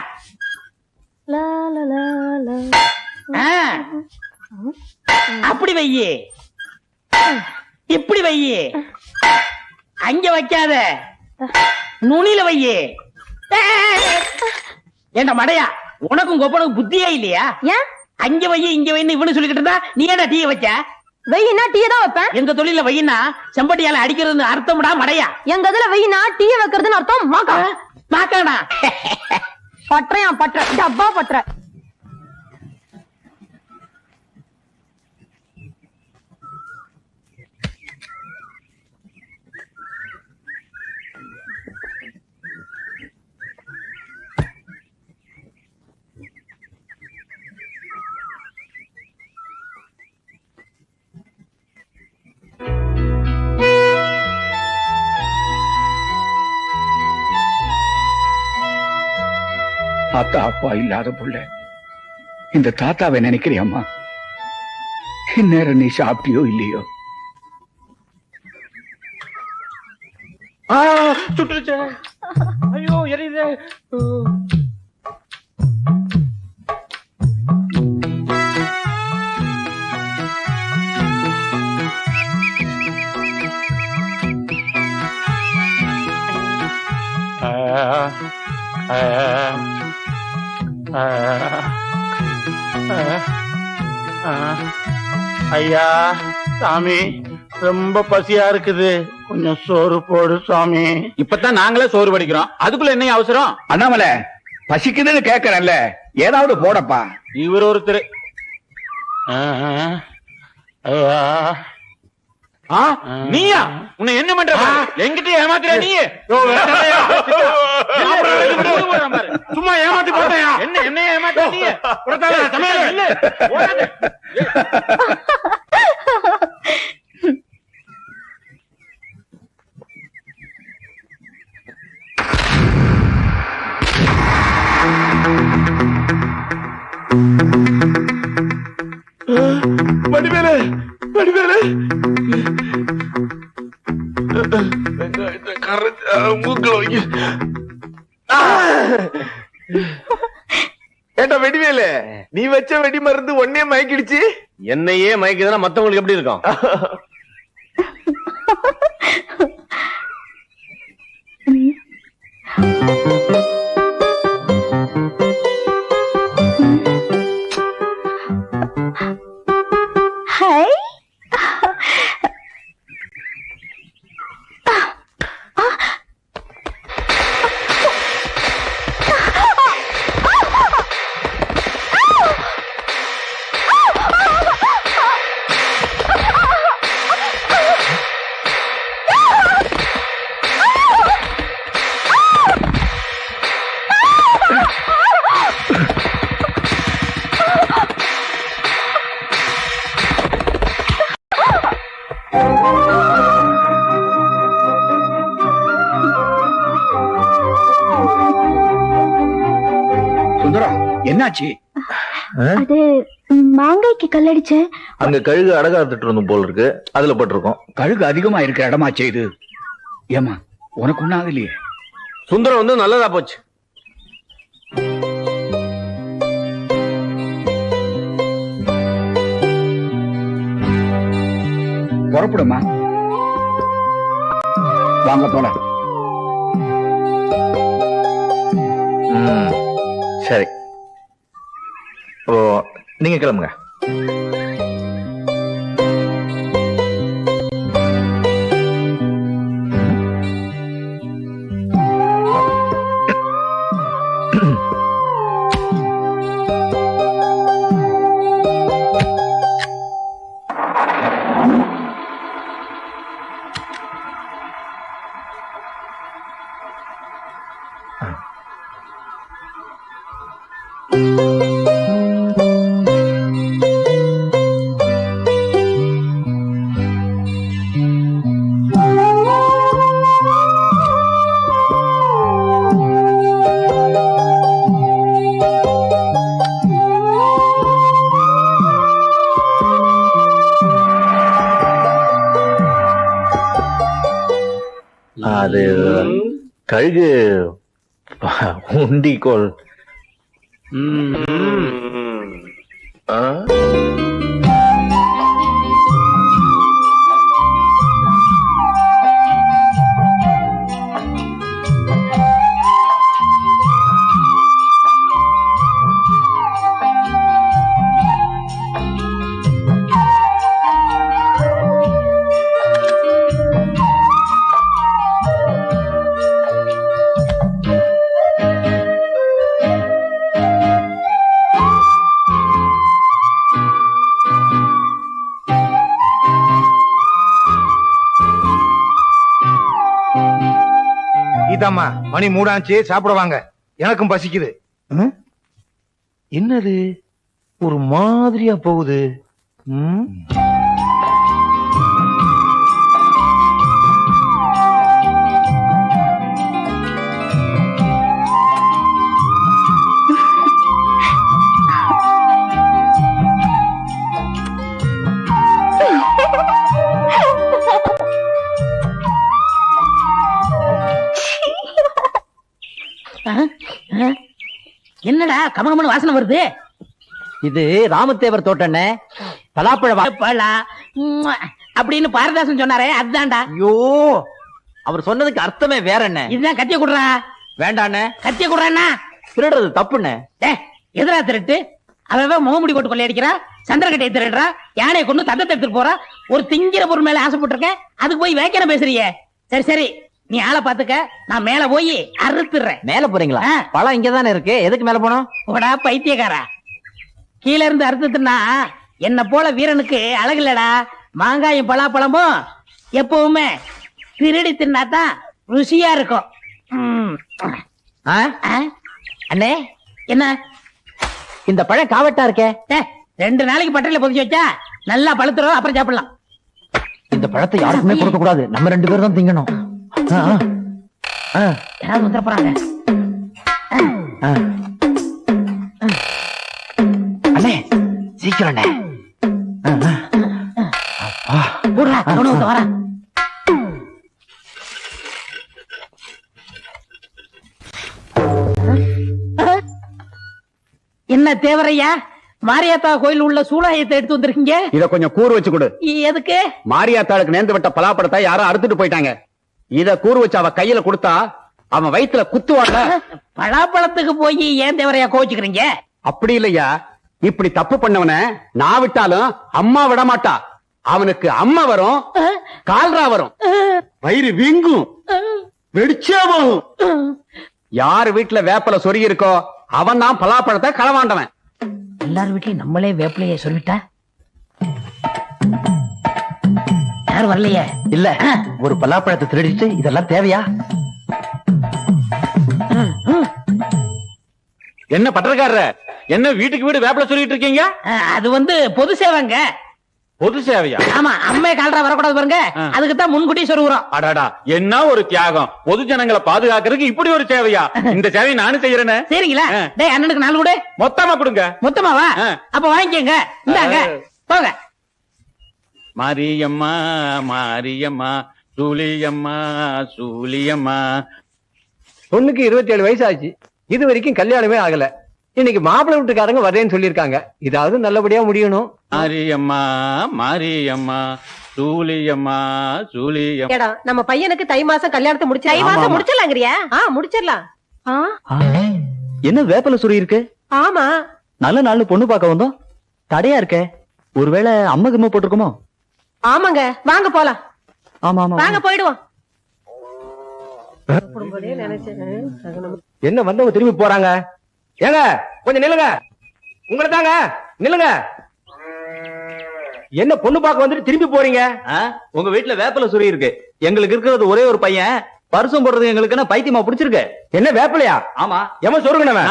அப்படி வையே, இப்படி வையே, அங்க வைக்காத, நுனில வையே. ஏண்டா மடையா, உனக்கும் கொப்பனுக்கு புத்தியே இல்லையா? ஏன் அங்க வையே இங்க வைன்னு இவனு சொல்லிக்கிட்டு இருந்தா நீ ஏன்டா டீ வச்ச? வெயினா டீ தான் வைப்பேன். எங்க தொழில வெயினா செம்பட்டியால அடிக்கிறதுன்னு அர்த்தம்டா மடையா. எங்க இதுல வெயினா டீ வைக்கிறதுன்னு அர்த்தம் மாக்கா. மாக்காடா பற்றையா பற்ற டப்பா பற்ற. தாத்தா அப்பா இல்லாத புள்ள இந்த தாத்தாவை நினைக்கிறியம்மா? இந்நேரம் நீ சாப்பிட்டியோ இல்லையோ? சுட்டுருச்சே, ஐயோ எரியுதே. ஐயா சாமி, ரொம்ப பசியா இருக்குது, கொஞ்சம் சோறு போடு சாமி. இப்பதான் நாங்களே சோறு படிக்கிறோம், அதுக்குள்ள என்ன அவசரம்? அண்ணாமலை, பசிக்குதுன்னு கேக்குறேன்ல, ஏதாவது போடப்பா. இவர் ஒருத்தர். ஐயா நீயா? உன்னை என்ன பண்ற? என்கிட்ட ஏமாத்துற நீ? சும்மா ஏமாத்தி போட்டயா? என்ன ஏமாத்துற நீ? வடிவேலு, வடிவேலு, ஏண்டா வெடிவேலு, நீ வச்ச வெடி மருந்து ஒன்னே மயக்கிடுச்சு. என்னையே மயக்குதுன்னா மத்தவங்களுக்கு எப்படி இருக்கும்? ஹாய். என்னாச்சு? அது மாங்காய்க்கு கல்லடிச்சேன். அங்க கழுகு அடகா எடுத்துட்டு இருந்தோம் போல இருக்கு, அதுல பட்டிருக்கோம். கழுகு அதிகமா இருக்கிற இடமாச்சே இது. ஏமா உனக்கு ஒண்ணாது இல்லையே? சுந்தரம் வந்து நல்லதா போச்சு. புறப்படுமா, வாங்க போலாம். சரி, ஓ நீங்க கிளம்புங்க. அது கழுகு உண்டிக்கோள். இதாம்மா மணி 3 ஆச்சு, சாப்பிட வாங்க. எனக்கும் பசிக்குது. என்னது ஒரு மாதிரியா போகுது? என்னடா கமகமனு வாசனை வருது? இது ராமதேவர் தோட்டண்ணே, பலாப்பழம். அப்படின்னு பாரதாசன் சொன்னாரே அதுதான்டா. ஐயோ, அவர் சொன்னதுக்கு அர்த்தமே வேற என்ன. இதுதான் கத்திய குடுறா. வேண்டாண்ணே, கத்திய குடுறான்னா திருடுறது தப்புண்ணே. எதிரா திருட்டு? அவன் முகமுடி போட்டு கொள்ளையடிக்கிறா, சந்திரகட்டையை திருடுறா, யானையை கொண்டு தந்தத்தை எடுத்துட்டு போறா. ஒரு திங்கிற பொருள் மேல ஆசைப்பட்டிருக்கேன், அதுக்கு போய் வேக்கன பேசுறியே. சரி சரி, நீ ஆளை பாத்துக்க, நான் மேல போய் அறுத்துறேன். மேல போறீங்களா? பழம் இங்கதானே இருக்கு, எதுக்கு மேல போனோம்? போடா பைத்தியக்காரா, கீழ இருந்து அறுத்துட்டுனா என்ன போல வீரனுக்கு அழகு இல்லடா. மாங்காயும் பலாப்பழமும் எப்பவுமே திருடி தின்னாதான் ருசியா இருக்கும். அண்ணே, என்ன இந்த பழம் காவட்டா இருக்கே? 2 நாளைக்கு பட்டையில பொதிச்சு வச்சா நல்லா பழுத்துரும், அப்புறம் சாப்பிடலாம். இந்த பழத்தை யாருக்குமே கொடுக்க கூடாது, நம்ம 2 பேரும் தான் திங்கணும். யாராவது வந்துட போறாங்க. அண்ணே சீக்கிரம் அண்ணே. வர என்ன தேவரையா, மாரியாத்தா கோயில் உள்ள சூளாயத்தை எடுத்து வந்திருக்கீங்க. இத கொஞ்சம் கூறு வச்சு கொடு. எதுக்கு? மாரியாத்தாளுக்கு நேர்ந்து விட்ட பலாப்பழத்தை யாரோ அறுத்துட்டு போயிட்டாங்க. இத கூறு வச்சு அவ கையில கொடுத்தா அவன் வயித்துல குத்துவாங்க. பலாப்பழத்துக்கு போய் ஏன் தேவரையா கோச்சுக்கிறீங்க? அப்படி இல்லையா, இப்படி தப்பு பண்ணவன நான் விட்டாலும் அம்மா விட மாட்டா. அவனுக்கு அம்மா வரும், கால்ரா வரும், வயிறு வீங்கும், வெடிச்சே போகும். யார் வீட்டுல வேப்பல சொருகி இருக்கோ அவன் தான் பலாப்பழத்தை களவாண்டவன். எல்லார் வீட்லயும் நம்மளே வேப்பிலையே சொல்லிட்டா யாரும் வரலையே. இல்ல, ஒரு பலாப்பழத்தை திருடிட்டு இதெல்லாம் தேவையா? என்ன பட்டக்காரர், என்ன வீட்டுக்கு வீடு வேப்பல சொல்லிட்டு இருக்கீங்க? அது பொது சேவைங்க. பொது சேவையா? ஆமா, அம்மே கால்ரா வரக்கூடாது பாருங்க, அதுக்கு தான் முன்கூட்டி சொருகுறோம். அடாடா, என்ன ஒரு தியாகம்! பொது ஜனங்களை பாதுகாக்கிறதுக்கு இப்படி ஒரு சேவையா? இந்த சேவையை நானும் செய்யறேனே. சரிங்களா? டேய், அண்ணனுக்கு 4 கொடு. மொத்தமா கொடுங்க. மொத்தமாவா? அப்ப வாங்கிக்கங்க. இந்தாங்க, போங்க. மாரியம்மா மாரியம்மா, சூலியம்மா சூலியம்மா. பொண்ணுக்கு 27 வயசு ஆச்சு, இது வரைக்கும் கல்யாணமே ஆகல. இன்னைக்கு மாப்பிள்ளை வீட்டுக்காரங்க வரேன்னு சொல்லிருக்காங்க. இதாவது நல்லபடியா முடியணும். மாரியம்மா மாரியம்மா, சூலியம்மா சூலியம்மா. ஏடா, நம்ம பையனுக்கு தை மாசம் கல்யாணத்தை முடிச்சு தை மாசம் முடிச்சிடலாங்கிறியா? முடிச்சிடலாம். என்ன வேப்பல சுரி இருக்கு? ஆமா, நல்ல நாள்னு பொண்ணு பார்க்க வந்தோம், தடையா இருக்கே. ஒருவேளை அம்மா கிம்மா போட்டிருக்குமோ? ஆமாங்க, வாங்க போலாம். ஆமா ஆமா, வாங்க போயிடுவோம். என்ன வந்தவங்க திரும்பி போறாங்க? ஏங்க கொஞ்சம் நில்லுங்க. உங்களை தாங்க, நில்லுங்க. என்ன பொண்ணு பார்க்க வந்துட்டு திரும்பி போறீங்க? உங்க வீட்டுல வேப்பல சுரி இருக்கு. எங்களுக்கு இருக்கிறது ஒரே ஒரு பையன், பரிசம் போடுறது எங்களுக்கு என்ன பைத்தியமா பிடிச்சிருக்கு? என்ன வேப்பலையா? ஆமா. எவன் சொருகனவன்?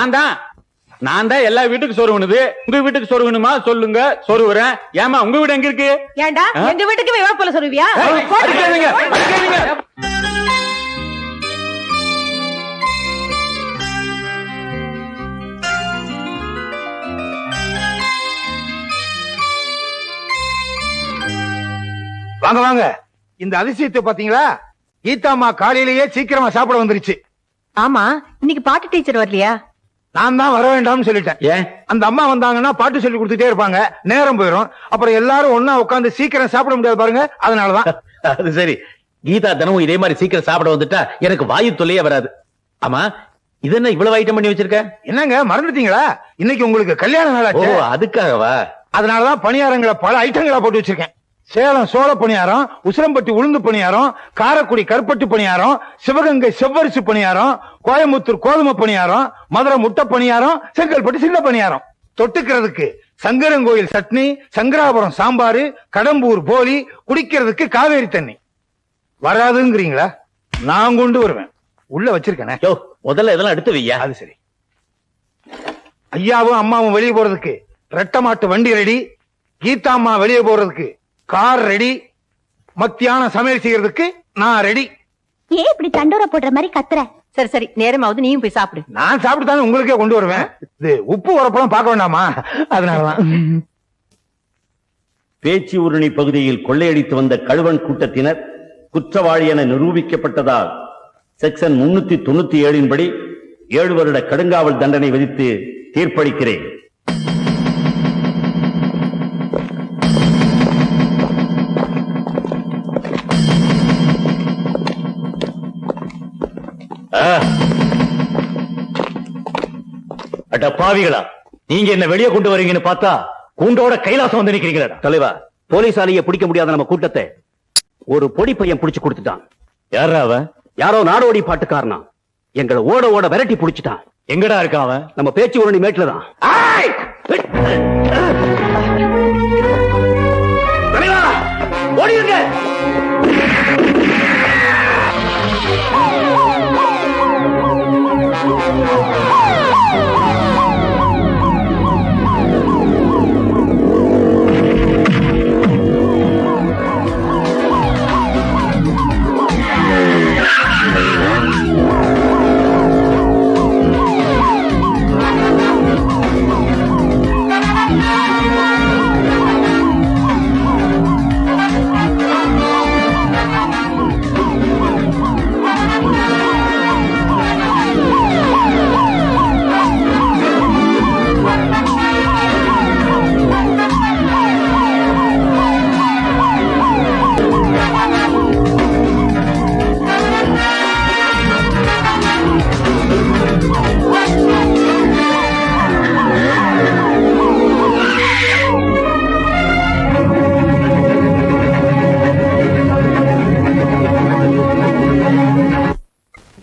நான் தான் எல்லா வீட்டுக்கு சொருகணுது. உங்க வீட்டுக்கு சொருகணுமா சொல்லுங்க, சொருகுறேன். ஏமா உங்க வீடு எங்க இருக்கு? ஏண்டா, எங்க வீட்டுக்கு வேப்பல சொருவியா? வாங்க வாங்க. இந்த அதிசயத்தை பாத்தீங்களா? கீதாம்மா காலையிலேயே சீக்கிரமா சாப்பிட வந்துருச்சு. ஆமா, இன்னைக்கு பாட்டு டீச்சர் வரலையா? நான் தான் வர வேண்டாம்னு சொல்லிட்டேன். ஏன்? அந்த அம்மா வந்தாங்கன்னா பாட்டு சொல்லி கொடுத்துட்டே இருப்பாங்க, நேரம் போயிடும். அப்புறம் எல்லாரும் ஒன்னா உட்காந்து சீக்கிரம் சாப்பிட முடியாது பாருங்க, அதனாலதான். அது சரி, கீதா தினமும் இதே மாதிரி சீக்கிரம் சாப்பிட வந்துட்டா எனக்கு வாயு தொல்லையே வராது. ஆமா, இது என்ன இவ்வளவு ஐட்டம் பண்ணி வச்சிருக்க? என்னங்க மறந்துட்டீங்களா? இன்னைக்கு உங்களுக்கு கல்யாண நாள் ஆச்சு. அதுக்காகவா? அதனாலதான் பணியாரங்களை பல ஐட்டங்களா போட்டு வச்சிருக்கேன். சேலம் சோள பணியாரம், உசிலம்பட்டி உளுந்து பணியாரம், காரைக்குடி கருப்பட்டு பணியாரம், சிவகங்கை செவ்வரிசி பணியாரம், கோயம்புத்தூர் கோதுமை பணியாரம், மதுரை முட்டை பணியாரம், செங்கல்பட்டு சின்ன பணியாரம். தொட்டுக்கிறதுக்கு சங்கரங்கோயில் சட்னி, சங்கராபுரம் சாம்பாரு, கடம்பூர் போலி, குடிக்கிறதுக்கு காவேரி தண்ணி. வராதுங்கிறீங்களா? நான் கொண்டு வருவேன். உள்ள வச்சிருக்கேனே. முதல்ல இதெல்லாம் எடுத்து வையா. அது சரி. ஐயாவும் அம்மாவும் வெளியே போறதுக்கு ரெட்ட மாட்டு வண்டி ரெடி, கீதாம்மா வெளியே போறதுக்கு கார் ரெடி, மத்தியானம் சமையல் செய்யறதுக்கு நான் ரெடி. ஏன் இப்படி தண்டோரா போடுற மாதிரி கத்துற? சரி சரி, நேரமாவது நீயும் போய் சாப்பிடு. நான் சாப்பிட்டு தானே உங்களுக்கே கொண்டு வருவேன். இது உப்பு உரப்பெல்லாம் பார்க்க வேண்டாமா? அதனாலதான். பேச்சு ஊரணி பகுதியில் கொள்ளையடித்து வந்த கழுவன் கூட்டத்தினர் குற்றவாளி என நிரூபிக்கப்பட்டதால் செக்ஷன் 397 படி 7 வருட கடுங்காவல் தண்டனை விதித்து தீர்ப்பளிக்கிறேன். அட பாவிகளா, நீங்க என்ன வெளியே கொண்டு வரீங்கன்னு பார்த்தா கூண்டோட கைலாசம் வந்து நிக்கிறீங்களா? தலைவா, போலீசாலேயே பிடிக்க முடியாத நம்ம கூட்டத்தை ஒரு பொடி பையன் புடிச்சு கொடுத்துட்டான். யாரா அவன்? யாரோ நாடோடி பாட்டுக்காரனா, எங்களை ஓட ஓட விரட்டி புடிச்சிட்டான். எங்கடா இருக்கான் அவன்? நம்ம பேச்சு ஊரணி மேட்ல தான். தலைவா, ஓடிடுங்க.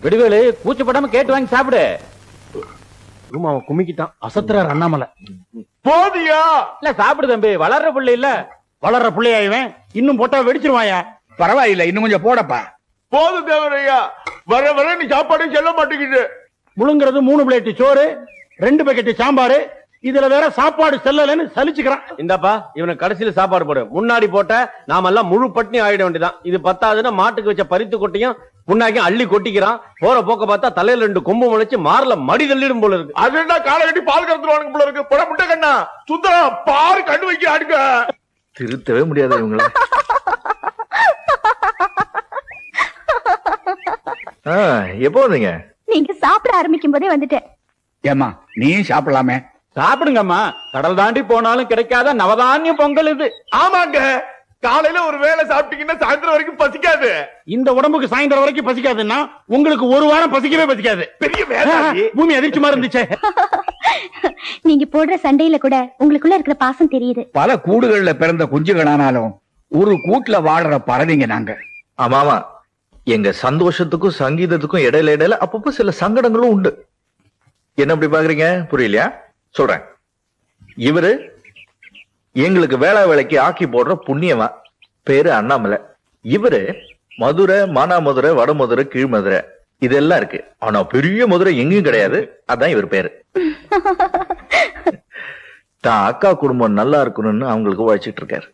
விடுவேலு, கூச்சப்படாம கேட்டு வாங்கி சாப்பிடு. அவன் குமிக்கிட்டான். அசத்துறார் அண்ணாமலை. போதியா? இல்ல சாப்பிடு தம்பி, வளர்ற பிள்ளை இல்ல. வளர்ற பிள்ளையா இவன்? இன்னும் போட்டா வெடிச்சிருவாயா? பரவாயில்ல, இன்னும் கொஞ்சம் போடப்பா. போதும் தேவரையா, வர வர நீ சாப்பாடு சொல்ல மாட்டேங்குது. முழுங்குறது 3 பிளேட் சோறு, 2 பேக்கெட் சாம்பாரு, இதுல வேற சாப்பாடு செல்லலன்னு சலிச்சுக்கிறான். இந்தப்பா இவனுக்கு கடைசியில சாப்பாடு போடு. முன்னாடி போட்ட நாமெல்லாம் முழு பட்டினி ஆயிட வேண்டியதான். இது பத்தாதுன்னா மாட்டுக்கு வச்ச பரித்து கொட்டியும் முன்னாடியும் அள்ளி கொட்டிக்கிறான். போற போக்க பார்த்தா தலையில 2 கொம்பு முளைச்சு மார்ல மடி தள்ளிடும் போல இருக்கு. அது என்ன காலை கட்டி பால் கறந்துருவானுங்க போல இருக்கு. பட முட்டை கண்ணா சுந்தரா பாரு கண்ணு வைக்க அடுக்க. திருத்தவே முடியாது இவங்கள. எப்போ வந்தீங்க? நீங்க சாப்பிட ஆரம்பிக்கும் போதே வந்துட்டேன். ஏமா நீ சாப்பிடலாமே. சாப்பிடுங்கம்மா. கடல் தாண்டி போனாலும் கிடைக்காத நவதானிய பொங்கல் இது. ஆமாங்க, காலையில ஒரு வேளை சாப்பிட்டீங்கன்னா சாயந்தரம் வரைக்கும் பசிக்காது. இந்த உடம்புக்கு சாயந்தரம் வரைக்கும் பசிக்காதுன்னா உங்களுக்கு ஒரு வாரம் பசிக்கவே பசிக்காது. பெரிய வேலை. பூமி அதிர்ச்சி மாதிரி இருந்துச்சு. நீங்க போடுற சண்டையில கூட உங்களுக்குள்ள இருக்கிற பாசம் தெரியுது. பல கூடுகள்ல பிறந்த குஞ்சுகளானாலும் ஒரு கூட்டுல வாடுற பறவைங்க நாங்க. ஆமாமா, எங்க சந்தோஷத்துக்கும் சங்கீதத்துக்கும் இடையில அப்பப்போ சில சங்கடங்களும் உண்டு. என்ன அப்படி பாக்குறீங்க? புரியலையா? சொல்றேன். இவரு எங்களுக்கு வேலைக்கு ஆக்கி போடுற புண்ணியவா, பேரு அண்ணாமலை. இவரு மதுரை, மானாமதுரை, வடமதுரை, கீழ்மதுரை இதெல்லாம் இருக்கு. ஆனா பெரிய மதுரை எங்கேயும் கிடையாது. அதான் இவர் பேரு. தான் அக்கா குடும்பம் நல்லா இருக்கணும்னு அவங்களுக்கு உழைச்சிட்டு இருக்காரு.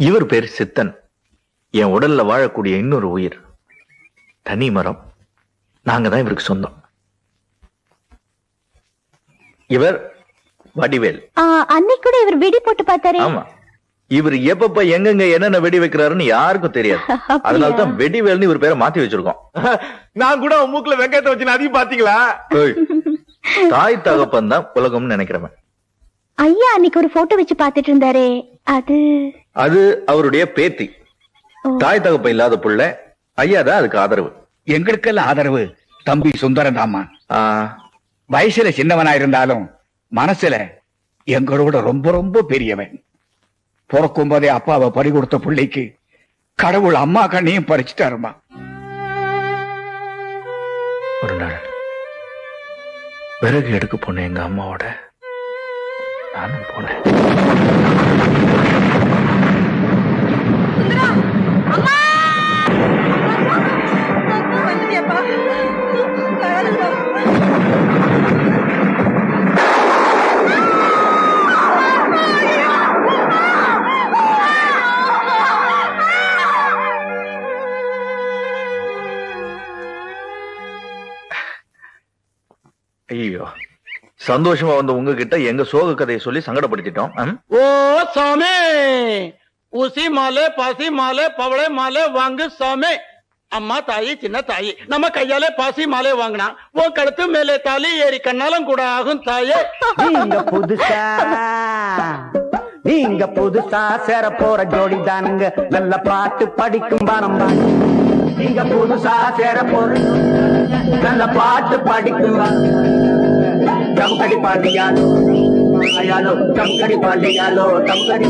இவர் பேர் சித்தன். என் உடல்ல வாழக்கூடிய இன்னொரு உயிர், தனி மரம். நாங்க தான் இவருக்கு சொந்தம். இவர் வடிவேல். அன்னைக்கு கூட இவர் வெடி போட்டு பார்த்தாரு. ஆமா, இவர் எப்பப்ப எங்கெங்க என்னென்ன வெடி வைக்கிறாருன்னு யாருக்கும் தெரியாது. அதனாலதான் வெடிவேல்னு இவர் பேரை மாத்தி வச்சிருக்கோம். நான் கூட மூக்குல வெங்காயத்தை வச்சு அதையும் பாத்தீங்களா? தாய் தகப்பன் தான் உலகம்னு நினைக்கிறவன். ஐயா அன்னைக்கு ஒரு போட்டோ வச்சு பாத்துட்டு இருந்தாரே, அது அவருடைய பேத்தி. தாய் தகப்ப இல்லாத புள்ள. ஐயா தான் அதுக்கு ஆதரவு. எங்களுக்கெல்லாம் ஆதரவு தம்பி சுந்தரம் தாமா. வயசுல சின்னவனா இருந்தாலும் மனசுல எங்களோட ரொம்ப ரொம்ப பெரியவன். பிறக்கும் போதே அப்பாவை பறி கொடுத்த பிள்ளைக்கு கடவுள் அம்மா கண்ணையும் பறிச்சுட்டாருமா. ஒரு நாள் விறகு எடுக்க போனேன் எங்க அம்மாவோட. நானும் போனேன். ஐயோ, சந்தோஷமா வந்து உங்ககிட்ட எங்க சோக கதையை சொல்லி சங்கடப்படுத்திட்டோம். ஓ சாமி, ஊசி மாலை, பாசி மாலை, பவளை மாலை வாங்கு சாமி. அம்மா தாயி சின்ன தாயி நம்ம கையாலே பாசி மாலை வாங்கினா உன் கழுத்து மேலே தாலி ஏறி கண்ணாலும் கூட ஆகும் தாயே. நீங்க புதுசா சேர போற ஜோடி தானுங்க, நல்ல பாட்டு படிக்கும் பானம். நீங்க புதுசா சேர போற நல்ல பாட்டு படிக்கும். டம்கடி பாண்டியாலோ அயாலோ, டம்கடி பாண்டியாலோ, டம்கடி.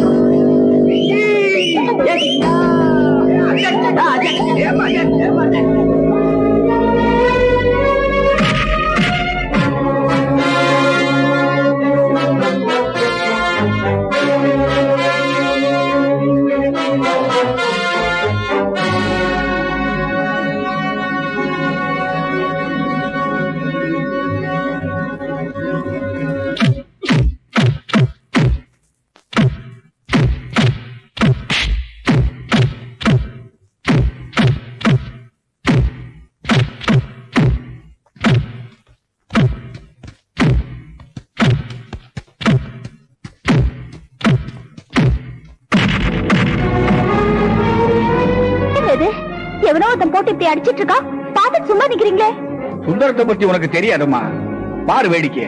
போட்டு இப்படி அடிச்சிட்டு இருக்கா, பாத்துட்டு சும்மா நிக்கிறீங்களே. சுந்தரத்தை பத்தி உனக்கு தெரியாதுமா? பாரு வேடிக்கை.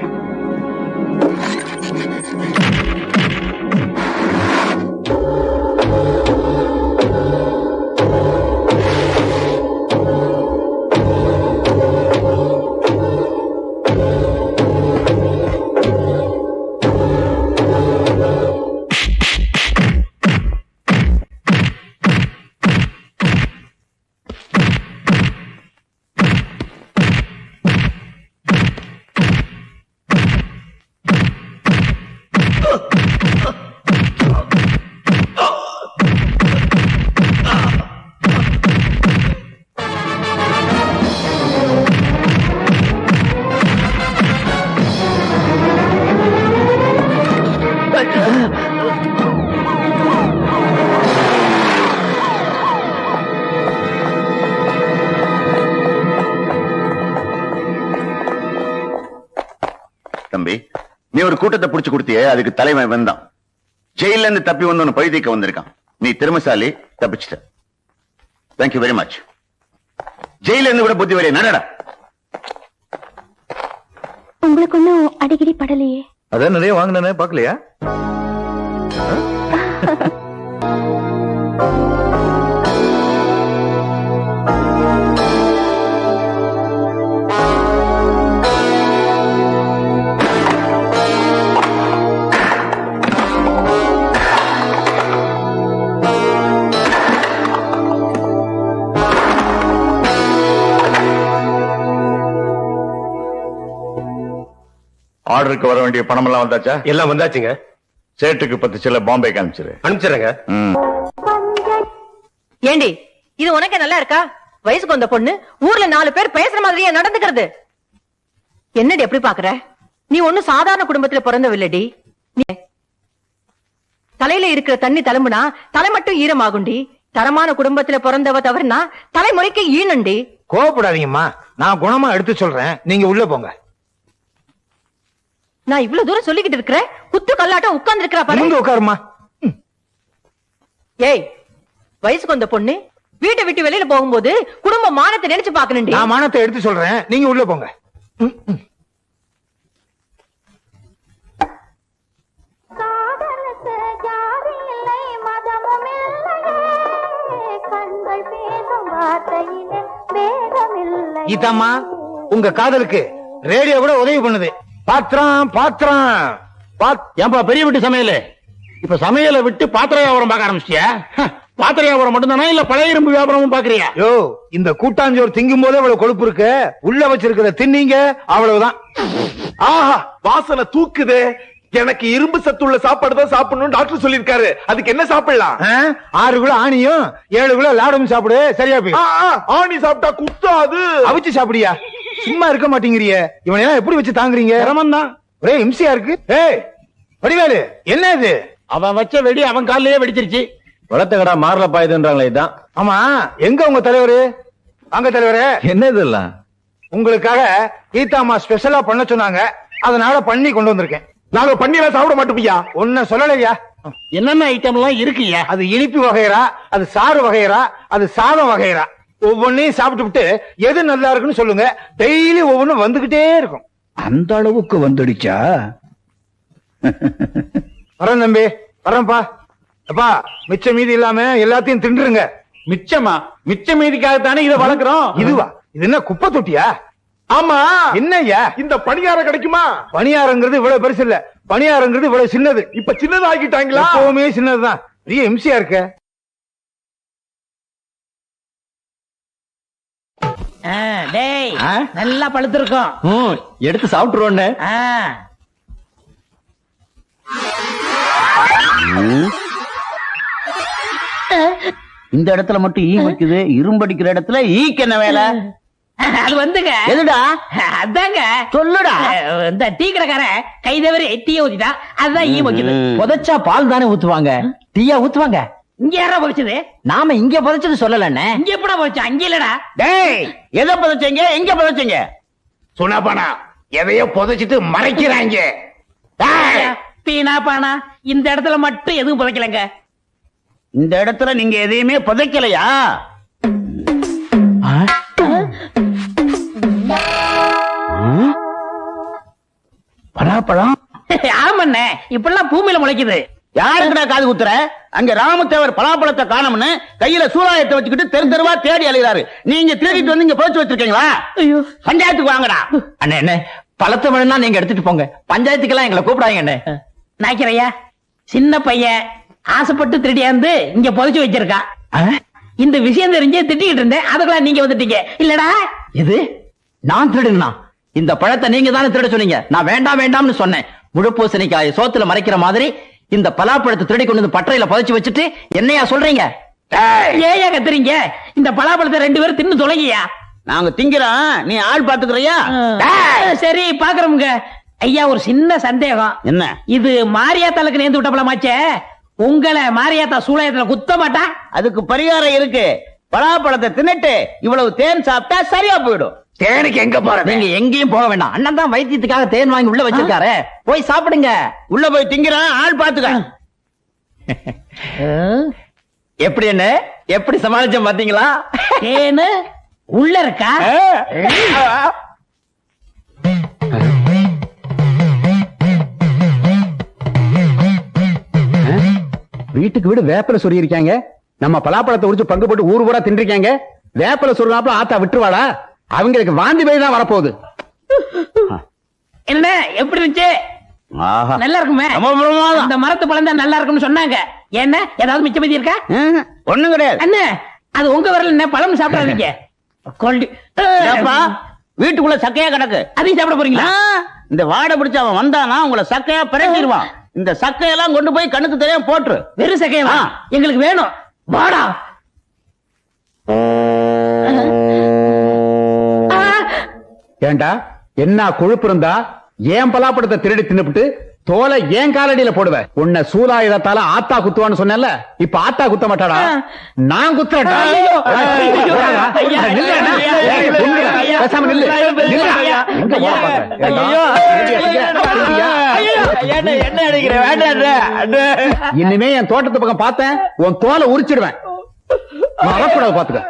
ஒரு கூட்டத்தை புடிச்சு கொடுத்தியே, அதுக்கு தலைவன் வந்தான். ஜெயில இருந்து தப்பி வந்து பழி தீர்க்க வந்திருக்கான். நீ திறமைசாலி, தப்பிச்சிட்ட. Thank you very much. ஜெயில இருந்து கூட புத்தி வரைய நடடா. உங்களுக்கு ஒன்னும் அடிக்கடி படலையே. அதான் நிறைய வாங்கினே பாக்கலையா? ஆர்டருக்கு வர வேண்டிய பணம் எல்லாம் வந்தாச்சா? எல்லாம் வந்தாச்சுங்க. சேட்டுக்கு 10 சில பாம்பேக்கு அனுப்பிச்சிரு. அனுப்பிச்சிடுறேங்க. ஏண்டி இது உனக்கு நல்லா இருக்கா? வயசுக்கு வந்த பொண்ணு ஊர்ல 4 பேர் பேசுற மாதிரியே நடந்துக்கிறது. என்னடி எப்படி பாக்குற? நீ ஒண்ணு சாதாரண குடும்பத்துல பிறந்தவில்லடி. தலையில இருக்கிற தண்ணி தழும்புனா தலை மட்டும் ஈரமாகுண்டி. தரமான குடும்பத்துல பிறந்தவ தவறுனா தலைமுறைக்கு ஈனண்டி. கோவப்படாதீங்கம்மா, நான் குணமா எடுத்து சொல்றேன், நீங்க உள்ள போங்க. நான் இவ்வளவு தூரம் சொல்லிக்கிட்டு இருக்கிறேன், குத்து கல்லாட்டம் உட்கார்ந்து இருக்கிறா பாரு. உட்காருமா. ஏய், வயசுக்கு வந்த பொண்ணு வீட்டை விட்டு வெளியில போகும்போது குடும்ப மானத்தை நினைச்சு பாக்கணும்டி. நான் மானத்தை எடுத்து சொல்றேன், நீங்க உள்ள போங்க. இதம்மா, உங்க காதலுக்கு ரேடியோ கூட உதவி பண்ணுது. பாத்திரம் பாத்திரம் ஏன்பா பெரிய வீட்டு சமையல் இப்ப சமையலை விட்டு பாத்திர வியாபாரம் பார்க்க ஆரம்பிச்சியா? பாத்திர வியாபாரம் மட்டும்தானா இல்ல பழைய இரும்பு வியாபாரமும் பாக்குறியா? யோ, இந்த கூட்டாஞ்சோறு திங்கும் போதே அவ்வளவு கொழுப்பு இருக்கு, உள்ள வச்சிருக்கிற தின்னீங்க அவ்வளவுதான். ஆஹா, வாசனை தூக்குது. எனக்கு இரும்பு சத்துள்ள சாப்பாடு தான் சாப்பிடணும் டாக்டர் சொல்லிருக்காரு. அதுக்கு என்ன சாப்பிடலாம்? 6 கிலோ ஆணியும் 7 கிலோ லாடமும் சாப்பிடு, சரியா போய். ஆணி சாப்பிட்டா குத்தாது. அவிச்சு சாப்பிடியா? சும்மா இருக்க மாட்டேங்கிறிய. இவனை எல்லாம் எப்படி வச்சு தாங்குறீங்க? சிரமம் தான், ஒரே இம்சையா இருக்கு. ஏய் வடிவேலு, என்ன இது? அவன் வச்ச வெடி அவன் காலிலேயே வெடிச்சிருச்சு. வளர்த்த கடா மாறல பாயுதுன்றாங்களே இதான். ஆமா, எங்க உங்க தலைவரு? வாங்க தலைவரே. என்ன இதெல்லாம்? உங்களுக்காக கீதாமா ஸ்பெஷலா பண்ண சொன்னாங்க, அதனால பண்ணி கொண்டு வந்திருக்கேன். நாங்க பண்ணியெல்லாம் சாப்பிட மாட்டோம்யா. ஒன்ன சொல்லலையா? என்னென்ன ஐட்டம் எல்லாம் இருக்குயா? அது இனிப்பு வகைரா, அது சாறு வகைரா, அது சாதம் வகைரா. ஒவ்வொன்னையும் சாப்பிட்டு விட்டு எது நல்லா இருக்குன்னு சொல்லுங்க. டெய்லி ஒவ்வொன்றும் வந்துகிட்டே இருக்கும். அந்த அளவுக்கு வந்துடுச்சா? வரேன் தம்பி, வரேன்ப்பா. அப்பா, மிச்ச மீதி இல்லாம எல்லாத்தையும் தின்றுங்க. மிச்சமா? மிச்ச மீதிக்காகத்தானே இதை வளர்க்கிறோம். இதுவா? இது என்ன குப்பை தொட்டியா? ஆமா. என்னய்யா இந்த பணியாரம் கிடைக்குமா? பணியாரங்கிறது இவ்வளவு பெருசு இல்ல, பணியாரங்கிறது இவ்வளவு சின்னது. இப்ப சின்னதாகிட்டாங்களா? எப்பவுமே சின்னதுதான். பெரிய எம்சியா இருக்க. டேய், நல்லா பழுத்திருக்கும். எடுத்து சாப்பிட்டுருவோன்னு. இந்த இடத்துல மட்டும் ஈ வைக்குது, இரும்படிக்கிற இடத்துல ஈக்கு என்ன வேலை? அது வந்துங்க. எதுடா? அதாங்க. சொல்லுடா. இந்த டீ கடைக்கார கை தவறி டீய ஊத்திட்டா, அதுதான் ஈ வைக்குது. புதைச்சா பால் தானே ஊத்துவாங்க, டீயா ஊத்துவாங்க? இங்க யாரா புதைச்சது? நாம இங்க புதைச்சது சொல்லலண்ணே. இங்க எப்படா புதைச்சா? அங்க இல்லடா. டேய், எதை புதைச்சீங்க? எங்க புதைச்சீங்க? சுனாபானா எதையோ புதைச்சிட்டு மறைக்கிறாங்க. பீனா பானா, இந்த இடத்துல மட்டும் எதுவும் புதைக்கலங்க. இந்த இடத்துல நீங்க எதையுமே புதைக்கலையா? பலாப்பழம்? ஆமாண்ணே, இப்பெல்லாம் பூமியில முளைக்குது. யாருக்குடா காது குத்துற? அங்க ராமத்தேவர் பலாப்பழத்தை காணோம்னு கையில சூறாயத்தை வச்சுக்கிட்டு தெரு தெருவா தேடி அலைகிறாரு. நீங்க தேடிட்டு வந்து இங்க புதைச்சு வச்சிருக்கீங்களா? பஞ்சாயத்துக்கு வாங்கடா. அண்ணே என்ன பழத்தை வேணும்னா நீங்க எடுத்துட்டு போங்க, பஞ்சாயத்துக்கெல்லாம் எங்களை கூப்பிடாங்க. அண்ணே நாய்க்கிறையா, சின்ன பையன் ஆசைப்பட்டு திருடியாந்து இங்க புதைச்சு வச்சிருக்கான். இந்த விஷயம் தெரிஞ்சே திட்டிக்கிட்டு இருந்தேன், அதுக்கெல்லாம் நீங்க வந்துட்டீங்க இல்லடா. இது நான் திருடுனா? இந்த பழத்தை நீங்க தானே திருட சொன்னீங்க. நான் வேண்டாம் வேண்டாம்னு சொன்னேன். முழுப்பூசணிக்காய் சோத்துல மறைக்கிற மாதிரி இந்த பலாப்பழத்தை திருடி கொண்டு வந்து பட்டறையில புதைச்சு வச்சுட்டு என்னையா சொல்றீங்க? ஏயா கத்துறீங்க? இந்த பலாப்பழத்தை 2 பேரும் தின்னு தொலைங்கயா. நாங்க திங்கிறோம், நீ ஆள் பாத்துக்கிறியா? சரி பாக்குறோமுங்க. ஐயா, ஒரு சின்ன சந்தேகம். என்ன? இது மாரியாத்தாளுக்கு நேர்ந்து விட்ட பழமாச்சே, உங்களை மாரியாத்தா சூளையத்துல குத்த மாட்டா? அதுக்கு பரிகாரம் இருக்கு. பலாப்பழத்தை தின்னுட்டு இவ்வளவு தேன் சாப்பிட்டா சரியா போயிடும். தேனுக்கு எங்க போற? நீங்க எங்கேயும் போக வேண்டாம். அண்ணன் தான் வைத்தியத்துக்காக தேன் வாங்கி உள்ள வச்சிருக்காரு. போய் சாப்பிடுங்க. உள்ள போய் திங்கிறான், ஆள் பாத்துக்க. எப்படி என்ன எப்படி சமாளிச்சோம் பாத்தீங்களா? தேனு உள்ள இருக்கா? வீட்டுக்கு வீடு வேப்பல சொல்லி இருக்காங்க. நம்ம பலாப்பழத்தை உரிச்சு பங்கு போட்டு ஊர் ஊரா தின்றிருக்காங்க. வேப்பல சொல்றாப்புல ஆத்தா விட்டுருவாடா? அவங்களுக்கு வாந்தி பேய் தான் வரப்போகுது. என்ன எப்படி இருந்துச்சு? நல்லா இருக்குமே. அந்த மரத்து பழம் தான் நல்லா இருக்கும்னு சொன்னாங்க. என்ன ஏதாவது மிச்ச மீதி இருக்கா? ஒண்ணும் கிடையாது. அண்ணே அது உங்க வரல என்ன பழம் சாப்பிடாதீங்க. வீட்டுக்குள்ள சக்கையா கிடக்கு, அதையும் சாப்பிட போறீங்களா? இந்த வாடை பிடிச்ச அவன் வந்தானா உங்களை சக்கையா பிரட்டிடுவான். இந்த சக்கையெல்லாம் கொண்டு போய் கண்ணுக்கு தெரியாம போட்டுரு. வெறும் சக்கையா எங்களுக்கு வேணும். வாடா. ஏண்டா என்ன கொழுப்பு இருந்தா ஏன் பலாப்பழத்தை திருடி தின்னுபிட்டு தோலை ஏன் காலடியில போடுவ? உன்னை சூலாயுதத்தால ஆத்தா குத்துவான்னு சொன்னல, இப்ப ஆத்தா குத்த மாட்டாடா, நான் குத்துறேன்டா. பேசாம நில்லு. இனிமே என் தோட்டத்து பக்கம் பார்த்தேன் உன் தோலை உரிச்சிடுவேன். வரக்கூடாது பாத்துக்க.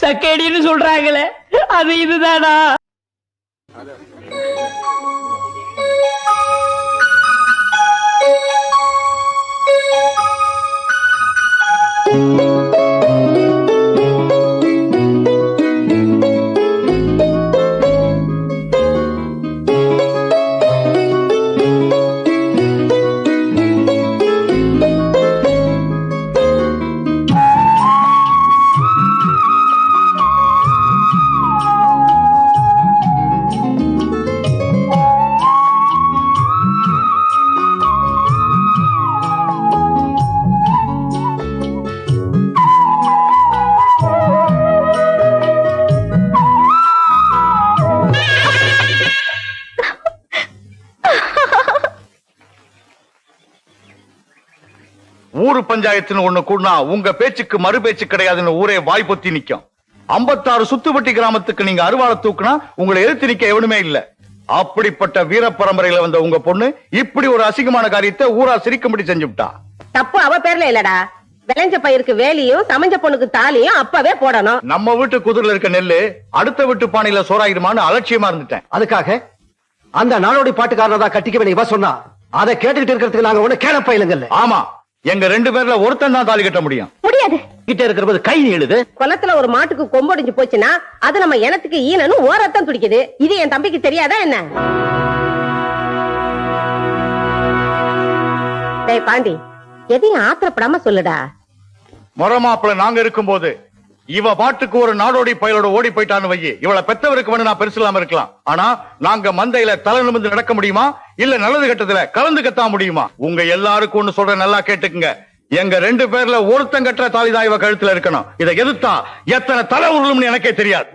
சக்கேடின்னு சொல்றாங்களே அது இதுதானா? ஊரு பஞ்சாயத்துன்னு ஒண்ணு கூடனா உங்க பேச்சுக்கு மறு பேச்சு கிடையாதுன்னு ஊரே வாய் பொத்தி நிக்கும். 56 சுத்துப்பட்டி கிராமத்துக்கு நீங்க அருவாளை தூக்குனா உங்களை எதிர்த்து நிக்க எவனுமே இல்ல. அப்படிப்பட்ட வீர பரம்பரையில வந்த உங்க பொண்ணு இப்படி ஒரு அசிங்கமான காரியத்தை ஊரா சிரிக்கும்படி செஞ்சுட்டா. தப்பு அவ பேர்ல இல்லடா. விளைஞ்ச பயிருக்கு வேலியும் சமைஞ்ச பொண்ணுக்கு தாலியும் அப்பவே போடணும். நம்ம வீட்டு குதிரையில இருக்க நெல்லு அடுத்த வீட்டு பானையில சோறாயிடுமான்னு அலட்சியமா இருந்துட்டேன். அதுக்காக அந்த நாடோடி பாட்டுக்காரன் தான் கட்டிக்க வேண்டிய இவ சொன்னா அதை கேட்டுக்கிட்டு இருக்கிறதுக்கு நாங்க ஒண்ணு கேளப்ப இல்லைங்கல்ல. ஆமா, எங்க 2 பேர்ல ஒருத்தன் தான் தாலி கட்ட முடியும். முடியாது. கிட்ட இருக்கிறது கை நீளுது. குளத்துல ஒரு மாட்டுக்கு கொம்பொடிஞ்சு போச்சுன்னா அது நம்ம இனத்துக்கு ஈனன்னு ஓரத்தான் துடிக்குது. இது என் தம்பிக்கு தெரியாதா என்ன? டேய் பாண்டி, எதையும் ஆத்திரப்படாம சொல்லுடா. மொரமாப்பிள நாங்க இருக்கும்போது இவ பாட்டுக்கு ஒரு நாடோடி பயலோட ஓடி போயிட்டான்னு வையே, இவளை பெத்தவருக்கு வேணும் நான் பெருசு இல்லாம இருக்கலாம். ஆனா நாங்க மந்தையில தலை நிமிர்ந்து நடக்க முடியுமா? இல்ல நல்லது கட்டத்துல கலந்துக்கத்தா முடியுமா? உங்க எல்லாருக்கும் ஒண்ணு சொல்ற, நல்லா கேட்டுக்குங்க. எங்க 2 பேர்ல ஒருத்தன் கட்டுற தாலிதான் இவ கழுத்துல இருக்கணும். இதை எதிர்த்தா எத்தனை தலை உருளும்னு எனக்கே தெரியாது.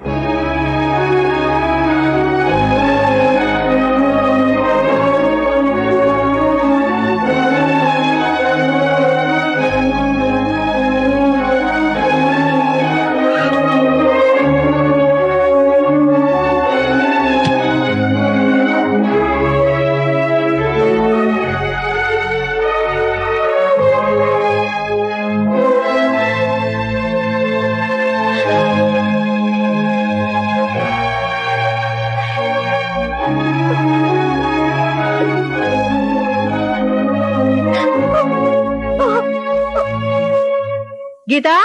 கீதா,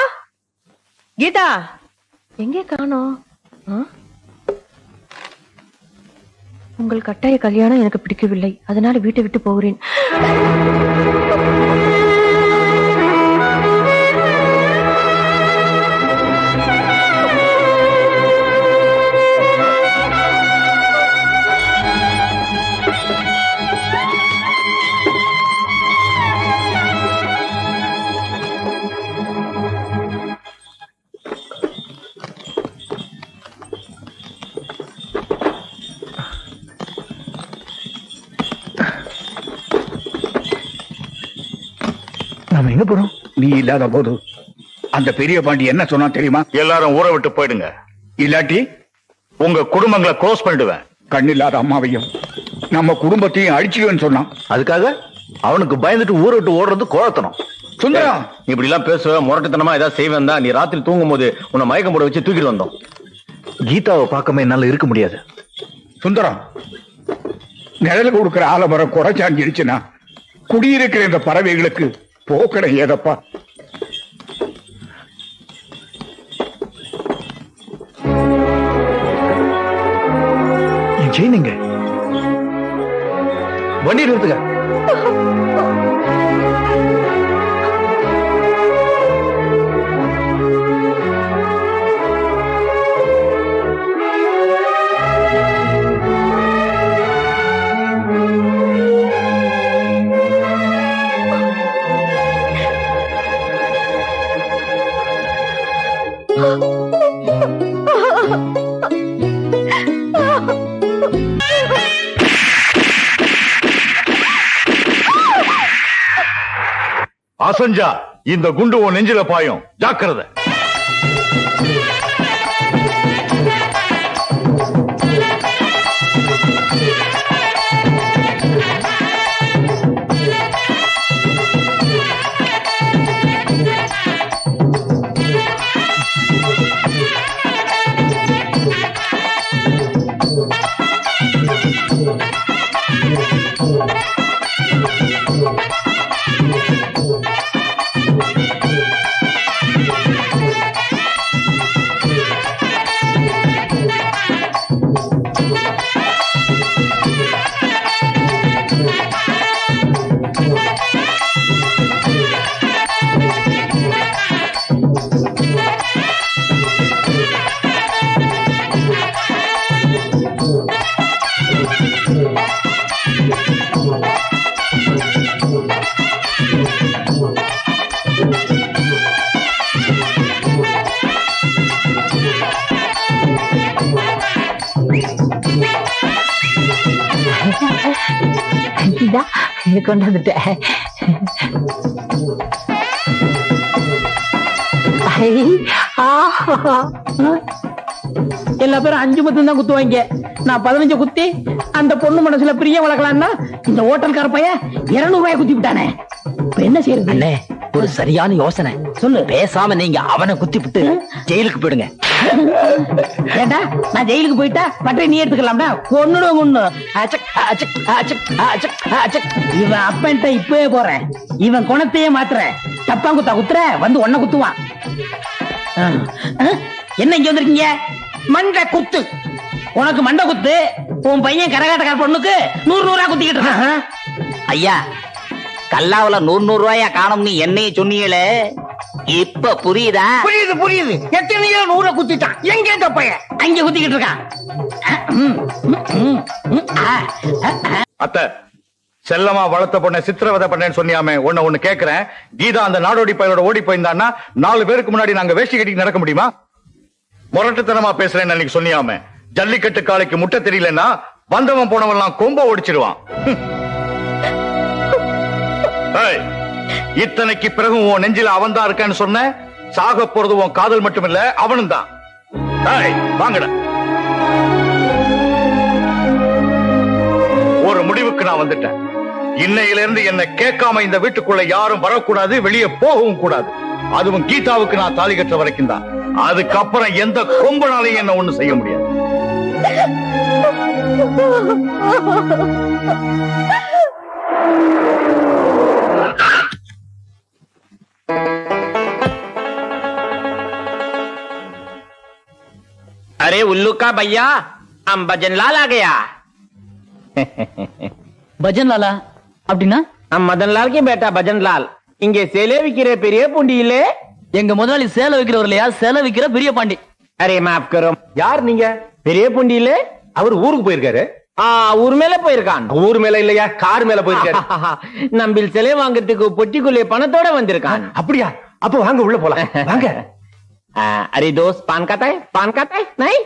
கீதா எங்கே காணோம்? உங்கள் கட்டாய கல்யாணம் எனக்கு பிடிக்கவில்லை, அதனால வீட்டை விட்டு போகிறேன். நாம எங்க போறோம்? நீ இல்லாத போது அந்த பெரிய பாண்டி என்ன சொன்னா தெரியுமா? எல்லாரும் ஊரை விட்டு போயிடுங்க, இல்லாட்டி உங்க குடும்பங்களை க்ளோஸ் பண்ணிடுவேன். கண்ணில்லாத அம்மாவையும் நம்ம குடும்பத்தையும் அழிச்சுவேன்னு சொன்னான். அதுக்காக அவனுக்கு பயந்துட்டு ஊரை விட்டு ஓடுறது கோழத்தனம். சுந்தரம், இப்படி எல்லாம் பேசுவ, முரட்டுத்தனமா ஏதாவது செய்வேன் தான். நீ ராத்திரி தூங்கும் போது உன்னை மயக்கம் போட வச்சு தூக்கிட்டு வந்தோம். கீதாவை பார்க்காம என்னால இருக்க முடியாது. சுந்தரம், நிழல் கொடுக்கிற ஆலமரம் குறைச்சாஞ்சிருச்சுன்னா குடியிருக்கிற இந்த பறவைகளுக்கு போக்கடை ஏதப்பா. செய்யுங்க, வண்டி நிறுத்துங்க. அசஞ்சா இந்த குண்டு உன் நெஞ்சில பாயும், ஜாக்கிரதை. கொண்டு வந்துட்டேன். எல்லா பேரும் 5 மட்டும் தான் குத்துவாங்க. நான் 15 குத்தி அந்த பொண்ணு மனசுல பிரியம் வளர்க்கலாம்னா இந்த ஹோட்டல்கார பையன் 200 ரூபாய் குத்தி விட்டானே. இப்ப என்ன செய்யறது? ஒரு சரியான யோசனை சொல்லு. பேசாம நீங்க அவனை குத்தி விட்டு ஜெயிலுக்கு போயிடுங்க. ஏண்டா, நான் ஜெயிலுக்கு போயிட்டா பட்டை நீ எடுத்துக்கலாம்டா. கொன்னுடும் கொன்னு. இவன் அப்பன்ட்ட இப்பவே போறேன். இவன் குணத்தையே மாத்துறேன். தப்பா குத்தா குத்துற வந்து ஒன்ன குத்துவான். என்ன இங்க வந்திருக்கீங்க? மண்டை குத்து. உனக்கு மண்டை குத்து. உன் பையன் கரகாட்டக்கார பொண்ணுக்கு 100 ரூபா குத்திக்கிட்டு இருக்கான். ஐயா, கல்லாவுல 100 ரூபாயா காணும் நீ என்னைய சொன்னீங்களே, இப்ப புரியுதா? புரியுது புரியுது. எத்தனையோ 100 குத்திட்டான். எங்க இந்த பையன்? அங்க குத்திக்கிட்டு இருக்கான். அத்தை, செல்லமா வளர்த்த பொண்ணை சித்திரவதை பண்ணேன்னு சொன்னியாமே, ஒண்ணு கேக்குறேன். கீதா அந்த நாடோடி பையனோட ஓடி போயிருந்தான்னா 4 பேருக்கு முன்னாடி நாங்க வேஷ்டி கட்டிக்கு நடக்க முடியுமா? முரட்டுத்தனமா பேசுறேன்னு அன்னைக்கு சொன்னியாமே. ஜல்லிக்கட்டு காலைக்கு முட்டை தெரியலன்னா வந்தவன் போனவன் கொம்ப ஒடிச்சிருவான். இத்தனைக்கு பிறகு உன் நெஞ்சில அவன் தான் இருக்கான்னு சொன்ன. சாக போறது உன் காதல் மட்டும் இல்ல, அவனும் தான். வாங்கட. ஒரு முடிவுக்கு நான் வந்துட்டேன். இன்னையில இருந்து என்ன கேட்காம இந்த வீட்டுக்குள்ள யாரும் வரக்கூடாது, வெளியே போகவும் கூடாது. அதுவும் கீதாவுக்கு நான் தாலி கட்ட வரைக்கும் தான். அதுக்கப்புறம் எந்த கொம்பனாலையும் என்ன ஒண்ணு செய்ய முடியாது. अरे उल्लू का भैया, हम भजन लाल आ गया. பஜன் லாலா அப்படின்னா? हम मदन लाल के बेटा भजन लाल. இங்கே சேலை விக்கிற பெரிய பூண்டி இல்ல? எங்க முதலாளி சேலை விக்கிறவர் இல்லையா, சேலை விக்கிற பெரிய பாண்டி. அரே மாப் கரோ. யார் நீங்க? பெரிய பூண்டி இல்ல? அவர் ஊருக்கு போயிருக்காரு. ஊர் மேல போயிருக்கான். ஊர் மேல இல்லையா, கார் மேல போயிருக்காரு. நம்பில் சிலை வாங்கறதுக்கு பொட்டிக்குள்ளே பணத்தோட வந்திருக்கான். அப்படியா? அப்ப வாங்க உள்ள போலாம். வாங்க. अरे दोस्त, पान खाता है? पान खाता है? नहीं?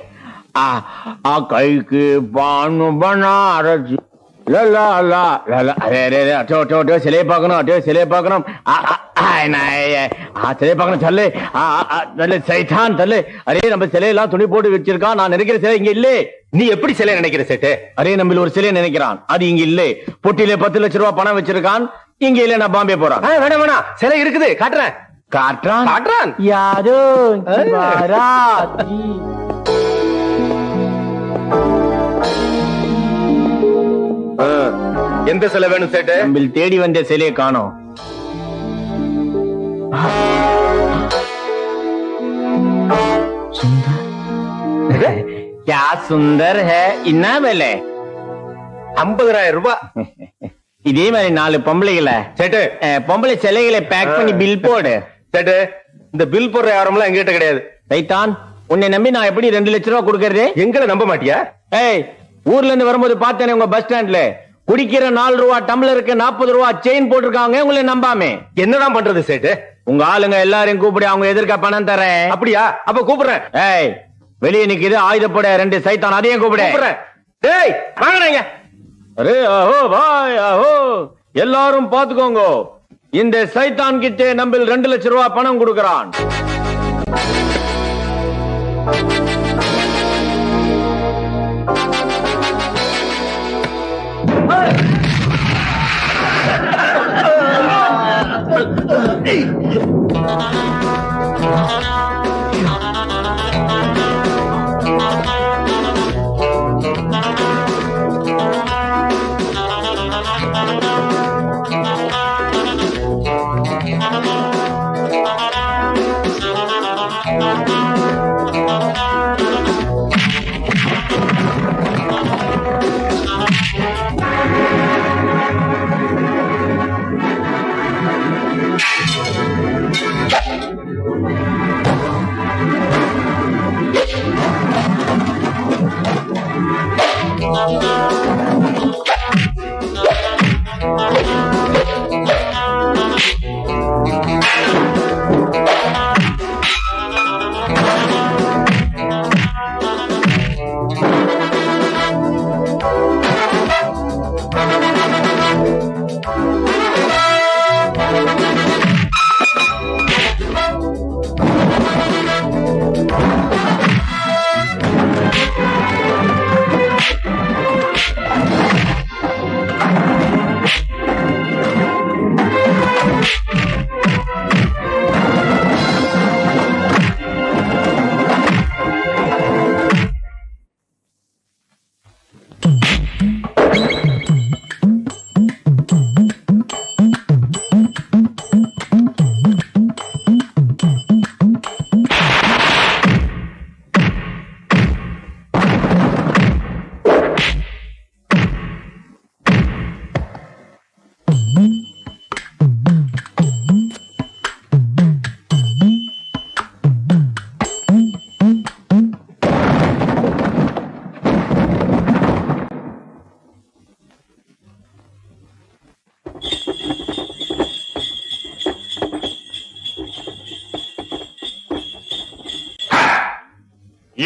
कई के पान बना रही. ला ला ला ला ला. अरे अरे अरे, अटो अटो अटो सिले पाकनो, अटो सिले पाकनो. சிலை பார்க்கணும் சொல்லு. சைதான் சொல்லு. அரே நம்ம சிலையெல்லாம் துணி போட்டு வச்சிருக்கான். நான் நினைக்கிற சிலை இங்க இல்ல. நீ எப்படி சிலை நினைக்கிற சேட்டு? அரே நம்ம ஒரு சிலை நினைக்கிறான், அது இங்க இல்ல. பொட்டியில 10 லட்சம் ரூபாய் பணம் வச்சிருக்கான், இங்க இல்ல. நான் பாம்பே போறான். வேணாம் வேணாம், சிலை இருக்குது, காட்டுறேன். காட்டுறான் யாரோ எந்த சிலை வேணும் சேட்டு? நம்ம தேடி வந்த சிலையை காணோம். क्या सुंदर है. என்ன விலை? 50,000 ரூபாய். இதே மாதிரி 4 பொம்பளைகளை சேட்டு, பொம்பளை சிலைகளை பேக் பண்ணி பில் போடு. சேட்டு, இந்த பில் போடுற யாரெல்லாம் எங்கிட்ட கிடையாது. சைத்தான், உன்னை நம்பி நான் எப்படி 2 லட்சம் ரூபாய் கொடுக்கறது? எங்களை நம்ப மாட்டியா? ஏய், ஊர்ல இருந்து வரும்போது பார்த்தேனே உங்க பஸ் ஸ்டாண்ட்ல குடிக்கிற 4 ரூபாய் டம்ளருக்கு 40 ரூபாய் செயின் போட்டிருக்காங்க. உங்களை நம்பாமே என்னதான் பண்றது சேட்டு? உங்க ஆளுங்க எல்லாரையும் கூப்பிடு, அவங்க எதிர்க்க பணம் தரேன். அப்படியா? அப்ப கூப்பிடுறேன். ஏய், வெளியே நிக்குது ஆயுதப்பட 2 சைத்தான், அதையும் கூப்பிடு. டேய் வாங்கறீங்க. அரே ஆஹோ பாய் ஆஹோ, எல்லாரும் பாத்துக்கோங்க. இந்த சைத்தான் கிட்ட நம்ம 2 லட்சம் ரூபாய் பணம் கொடுக்கறான்.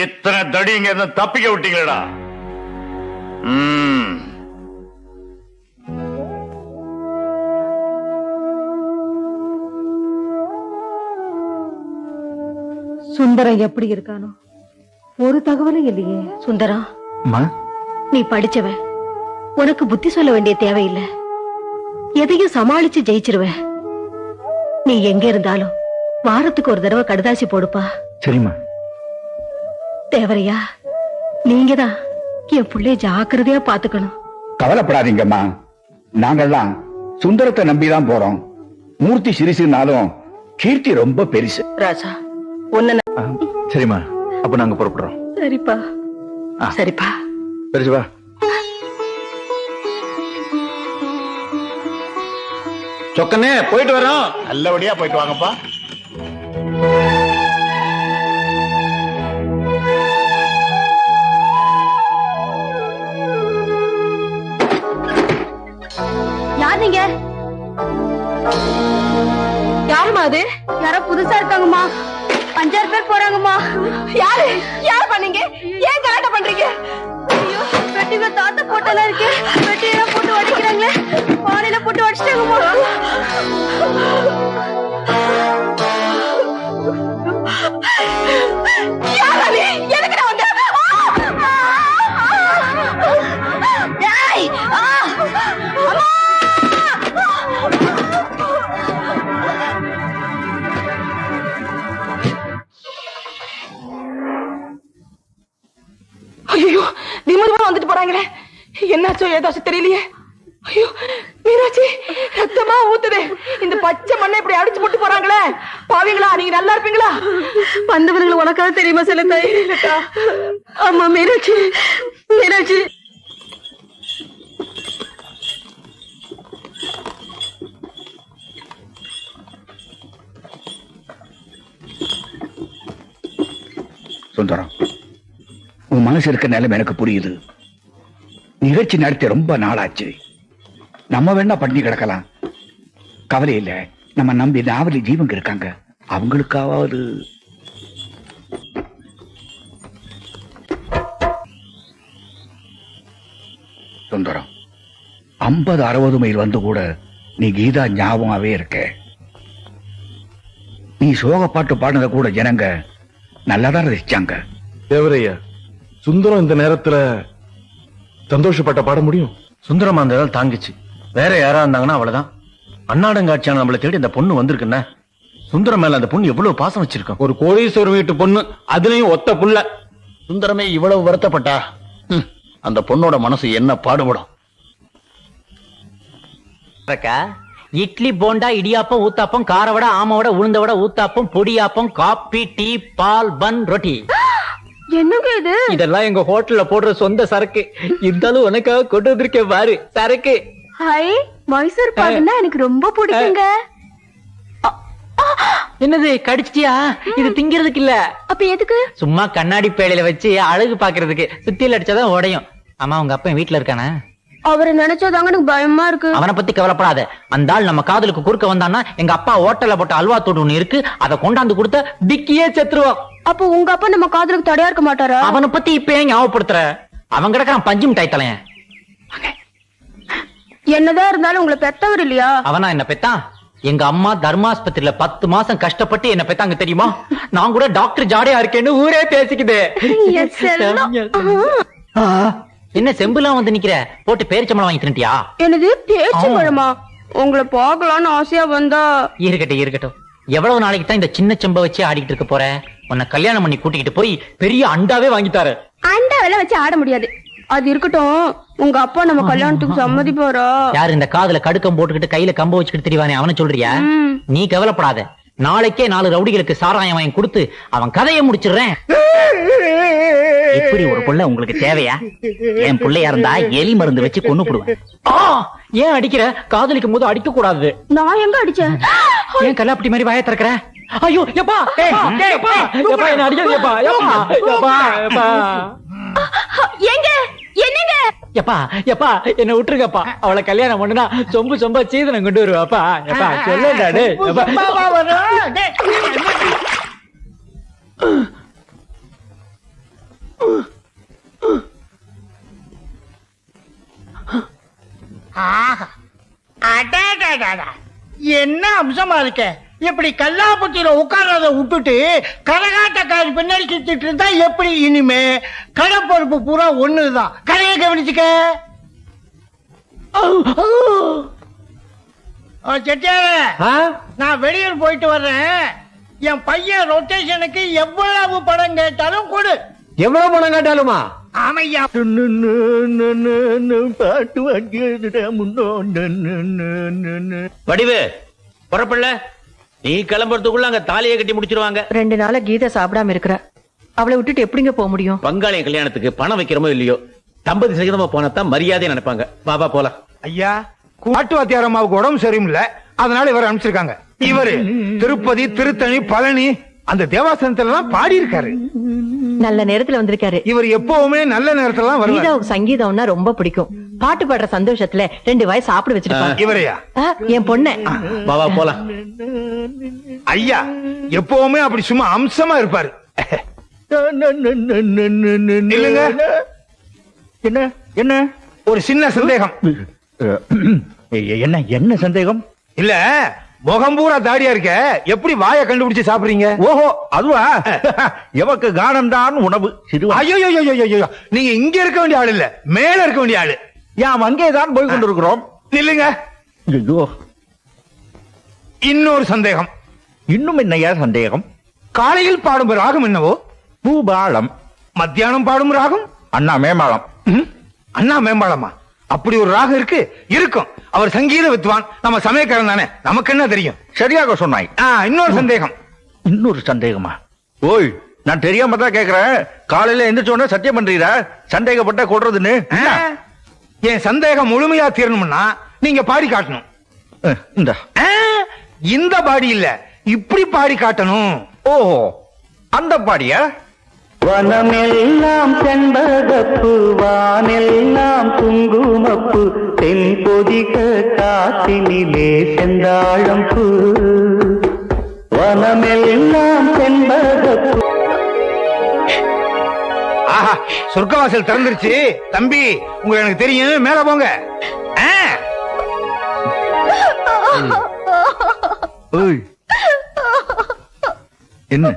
இத்தனை தடிங்க இருந்து தப்பிக்க விட்டீங்களா? சுந்தரம் எப்படி இருக்கானோ ஒரு தகவலும் இல்லையே. சுந்தரம், நீ படிச்சவன், உனக்கு புத்தி சொல்ல வேண்டிய தேவையில்லை. எதையும் சமாளிச்சு ஜெயிச்சிருவ. நீ எங்க இருந்தாலும் வாரத்துக்கு ஒரு தடவை கடுதாசி போடுப்பா. சரிம்மா. தேவரையா, நீங்கதான் என் புள்ளைய ஜாக்கிரதையா பாத்துக்கணும். கவலைப்படாதீங்கம்மா, நாங்கெல்லாம் சுந்தரத்தை நம்பிதான் போறோம். மூர்த்தி சிறுசுனாலும் கீர்த்தி ரொம்ப பெருசு. ராஜா, உன்ன சரிம்மா, அப்ப நாங்க புறப்படுறோம். சரிப்பா. சரிப்பா. பெருசுவா. சொக்கனே, போயிட்டு வரோம். நல்லபடியா போயிட்டு வாங்கப்பா. யார் நீங்க? யாருமா அது? யாரோ புதுசா இருக்காங்கம்மா. 5-6 பேர் போறாங்கம்மா. யாரு பண்ணீங்க? ஏன் கலாட்டம் பண்றீங்க? ஐயோ, வெட்டிங்க தாத்தா போட்டெல்லாம் இருக்கு. வெட்டியெல்லாம் போட்டு உடைக்கிறாங்களே. பானையில போட்டு உடைச்சிட்டாங்கம்மா. தோசை தெரியலையே. ஐயோ மீனாட்சி, ரத்தமா ஊத்துதே. இந்த பச்சை மண்ணை இப்படி அடிச்சு போட்டு போறாங்களே பாவீங்களா, நீங்க நல்லா இருப்பீங்களா? வந்தவர்கள் உனக்காக தெரியுமா செல்லத்தாய்? ஆமா மீனாட்சி, மீனாட்சி. சுந்தரம், உன் மனசு இருக்க நிலைமை எனக்கு புரியுது. நிகழ்ச்சி நடத்தி ரொம்ப நாளாச்சு. நம்ம வேணா பண்ணி கிடக்கலாம், கவலை இல்ல. நம்ம நம்பி நாவலி ஜீவங்க இருக்காங்க, அவங்களுக்காவது. சுந்தரம், 50-60 மைல் வந்து கூட நீ கீதா ஞாபகமாவே இருக்க. நீ சோக பாட்டு பாடுனத கூட ஜனங்க நல்லாதான் ரசிச்சாங்க. தேவரையா, சுந்தரம் இந்த நேரத்துல சந்தோஷப்பட்ட பாட முடியும்? சுந்தரமா அந்த இடம் தாங்கிச்சு. வேற யாரா இருந்தாங்கன்னா அவ்வளவுதான். அன்னாடங்காட்சியான நம்மளை தேடி இந்த பொண்ணு வந்திருக்குன்னா சுந்தரம் மேல அந்த பொண்ணு எவ்வளவு பாசம் வச்சிருக்கோம். ஒரு கோடீஸ்வரர் வீட்டு பொண்ணு, அதுலயும் ஒத்த புள்ள. சுந்தரமே இவ்வளவு வருத்தப்பட்டா அந்த பொண்ணோட மனசு என்ன பாடுபடும்? இட்லி, போண்டா, இடியாப்பம், ஊத்தாப்பம், காரவடை, ஆமவடை, உளுந்தவடை, ஊத்தாப்பம், பொடியாப்பம், காப்பி, டீ, பால், பன், ரொட்டி. என்னங்க இது? இதெல்லாம் எங்க ஹோட்டல்ல போடுற சொந்த சரக்கு. இருந்தாலும் உனக்காக கொண்டு வந்திருக்கேன் பாரு சரக்கு. ஹை, மைசூர் பாக்குன்னா எனக்கு ரொம்ப பிடிக்குங்க. என்னது, கடிச்சிட்டியா? இது திங்கிறதுக்கு இல்ல. அப்ப எதுக்கு? சும்மா கண்ணாடி பேழையில வச்சு அழகு பாக்குறதுக்கு. சுத்தியில அடிச்சாதான் உடையும். ஆமா, உங்க அப்பா வீட்டுல இருக்கானே? அவரை நினைச்சாதாங்க எனக்கு பயமா இருக்கு. அவனை பத்தி கவலைப்படாத. அந்த ஆள் நம்ம காதலுக்கு குறுக்க வந்தான்னா எங்க அப்பா ஹோட்டல்ல போட்ட அல்வா தோடு ஒண்ணு இருக்கு, அதை கொண்டாந்து கொடுத்த டிக்கியே செத்துருவான். அப்ப உங்க அப்பா நம்ம காதலுக்கு தடையா இருக்க மாட்டாரா? அவனை பத்தி இப்ப ஏன் ஞாபகப்படுத்துற? அவன் கிடக்கான் பஞ்சு மிட்டாய் தலையன். என்னதான் இருந்தாலும் உங்களை பெத்தவர் இல்லையா? அவனா என்ன பெத்தான்? எங்க அம்மா தர்மாஸ்பத்திரியில 10 மாசம் கஷ்டப்பட்டு என்ன பெத்தாங்க தெரியுமா? நான் கூட டாக்டர் ஜாடையா இருக்கேன்னு ஊரே பேசிக்குது. என்ன செம்புலாம் வந்து நிக்கிற? போட்டு பேரிச்சம்பளம் வாங்கி தின்ட்டியா? என்னது, பேரிச்சம்பழமா? உங்களை பார்க்கலான்னு ஆசையா வந்தா. இருக்கட்டும் இருக்கட்டும். எவ்வளவு நாளைக்கு தான் இந்த சின்ன செம்ப வச்சு ஆடிக்கிட்டு இருக்க போற? உன்னை கல்யாணம் பண்ணி கூட்டிக்கிட்டு போய் பெரிய அண்டாவே வாங்கித்தாரு. அண்டாவெல்லாம் வச்சு ஆட முடியாது. அது இருக்கட்டும், உங்க அப்பா நம்ம கல்யாணத்துக்கு சம்மதிப்பாரா? யாரு இந்த காதுல கடுக்கம் போட்டுக்கிட்டு கையில கம்ப வச்சுக்கிட்டு தெரியவானே, அவனை சொல்றியா? நீ கவலைப்படாத. நாளைக்கே 4 ரவுடிகளுக்கு சாராயம் வாங்கி கொடுத்து அவன் கதையை முடிச்சிடுறேன். இப்படி ஒரு புள்ள உங்களுக்கு தேவையா? என் பிள்ளையா இருந்தா எலி மருந்து வச்சு கொன்னு போடுவேன். ஏன் அடிக்கிற? காதலிக்கும் போது அடிக்க கூடாது. நான் எங்க அடிச்சேன்? ஏன் கல்லாப்பட்டி மாதிரி வாய திறக்கிற? ஐயோ எப்பா, என்ன அடிக்காதீங்கப்பா. எங்க என்னங்க? எப்பா எப்பா என்ன விட்டுருங்கப்பா. அவளை கல்யாணம் பண்ணுனா சொம்பு சொம்பா சீதனம் கொண்டு வருவாப்பா. எப்பா சொல்லுடாடு. என்ன அம்சமா இருக்க? இப்படி கல்லாப்பட்டியில உட்கார்றத விட்டுட்டு கரகாட்டக்காரி பின்னாடி சுத்திட்டு இருந்தா எப்படி? இனிமே கடை பொறுப்பு பூரா ஒண்ணுதான். கடையை கவனிச்சுக்க. செட்டியார, நான் வெளியூர் போயிட்டு வர்றேன். என் பையன் ரொட்டேஷனுக்கு எவ்வளவு பணம் கேட்டாலும் கொடு. எவ்வளவு பணம் கேட்டாலுமா? ஆமையா. பாட்டு வாங்கியதுடா வடிவு புறப்படல. நீ கிளம்புறதுக்குள்ள அங்க தாலியை கட்டி முடிச்சிருவாங்க. 2 நாளா கீதா சாப்பிடாம இருக்கிற. அவளை விட்டுட்டு எப்படிங்க போக முடியும்? பங்காளிய கல்யாணத்துக்கு பணம் வைக்கிறோமோ இல்லையோ, தம்பதி சகிதமா போனதான் மரியாதை நினைப்பாங்க. பாபா போலாம். ஐயா, காட்டு வாத்தியார் அம்மாவுக்கு உடம்பு சரியில்லை, அதனால இவர் அனுப்பிச்சிருக்காங்க. இவரு திருப்பதி, திருத்தணி, பழனி அந்த தேவாசனத்துல எல்லாம் பாடி இருக்காரு. நல்ல நேரத்துல வந்திருக்காரு. இவர் எப்பவுமே நல்ல நேரத்துல தான் வருவார். கீதாவுக்கு சங்கீதம்னா ரொம்ப பிடிக்கும். பாட்டு பாடுற சந்தோஷத்துல 2 வாய் சாப்பிட வச்சிருப்பாங்க. இவரையா? என் பொண்ணு. பாபா போலாம். ஐயா எப்பவுமே அப்படி சும்மா அம்சமா இருப்பாரு. இல்லங்க, என்ன என்ன ஒரு சின்ன சந்தேகம். என்ன சந்தேகம்? இல்ல, முகம் பூரா தாடியா இருக்க, எப்படி வாயை கண்டுபிடிச்சு சாப்பிடுறீங்க? ஓஹோ, அதுவா? எவக்கு கானம் தான் உணவு. ஐயோ, நீங்க இங்க இருக்க வேண்டிய ஆள் இல்ல, மேல இருக்க வேண்டிய ஆளு. யாம் அங்கேதான் போய் கொண்டிருக்கிறோம். இல்லைங்க, ஐயோ, இன்னொரு சந்தேகம். இன்னும் என்னையா சந்தேகம்? காலையில் பாடும் ராகம் என்னவோ? பூபாலம். மத்தியானம் பாடும் ராகம்? அண்ணா மேம்பாலம். அண்ணா மேம்பாலமா? அப்படி ஒரு ராகம் இருக்கு இருக்கும். அவர் சங்கீத வித்வான், நம்ம சமயக்காரன் தானே, நமக்கு என்ன தெரியும்? சரியாக சொன்னாய். இன்னொரு சந்தேகம். இன்னொரு சந்தேகமா? ஓய், நான் தெரியாம தான் கேக்குறேன். காலையில எந்திரிச்ச உடனே சத்தியம் பண்றீரா சந்தேகப்பட்ட கொடுறதுன்னு? என் சந்தேகம் முழுமையா தீரணும்னா நீங்க பாடி காட்டணும். இந்த பாடி இல்ல, இப்படி பாடி காட்டணும். ஓஹோ, அந்த பாடியா? வனமெல்லாம் செண்பகப்பு, வானெல்லாம் குங்குமப்பு, தென் பொதிக காத்தினிலே செந்தாழம்பு. வனமெல்லாம் செண்பகப்பு. ஆஹா, சொர்க்கவாசல் திறந்துருச்சு. தம்பி, உங்களுக்கு எனக்கு தெரியும், மேல போங்க. என்ன?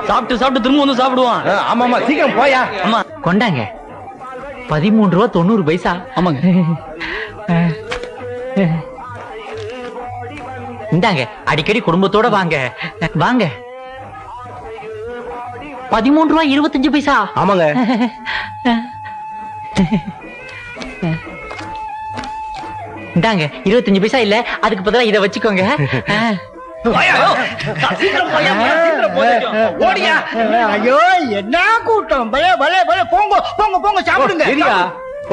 சாப்பிட்டு சாப்பிட்டு திரும்ப வந்து சாப்பிடுவான். ஆமா சீக்கிரம் போயா. ஆமா கொண்டாங்க. 13 ரூபா 90 பைசா. ஆமாங்க. இந்தாங்க, அடிக்கடி குடும்பத்தோட வாங்க வாங்க. 13 ரூபா 25 பைசா. ஆமாங்க. இந்தாங்க 25 பைசா இல்ல, அதுக்கு பதிலா இத வச்சுக்கோங்க. ஐயோ, என்ன கூட்டம்! போங்க போங்க போங்க, சாப்பிடுங்க.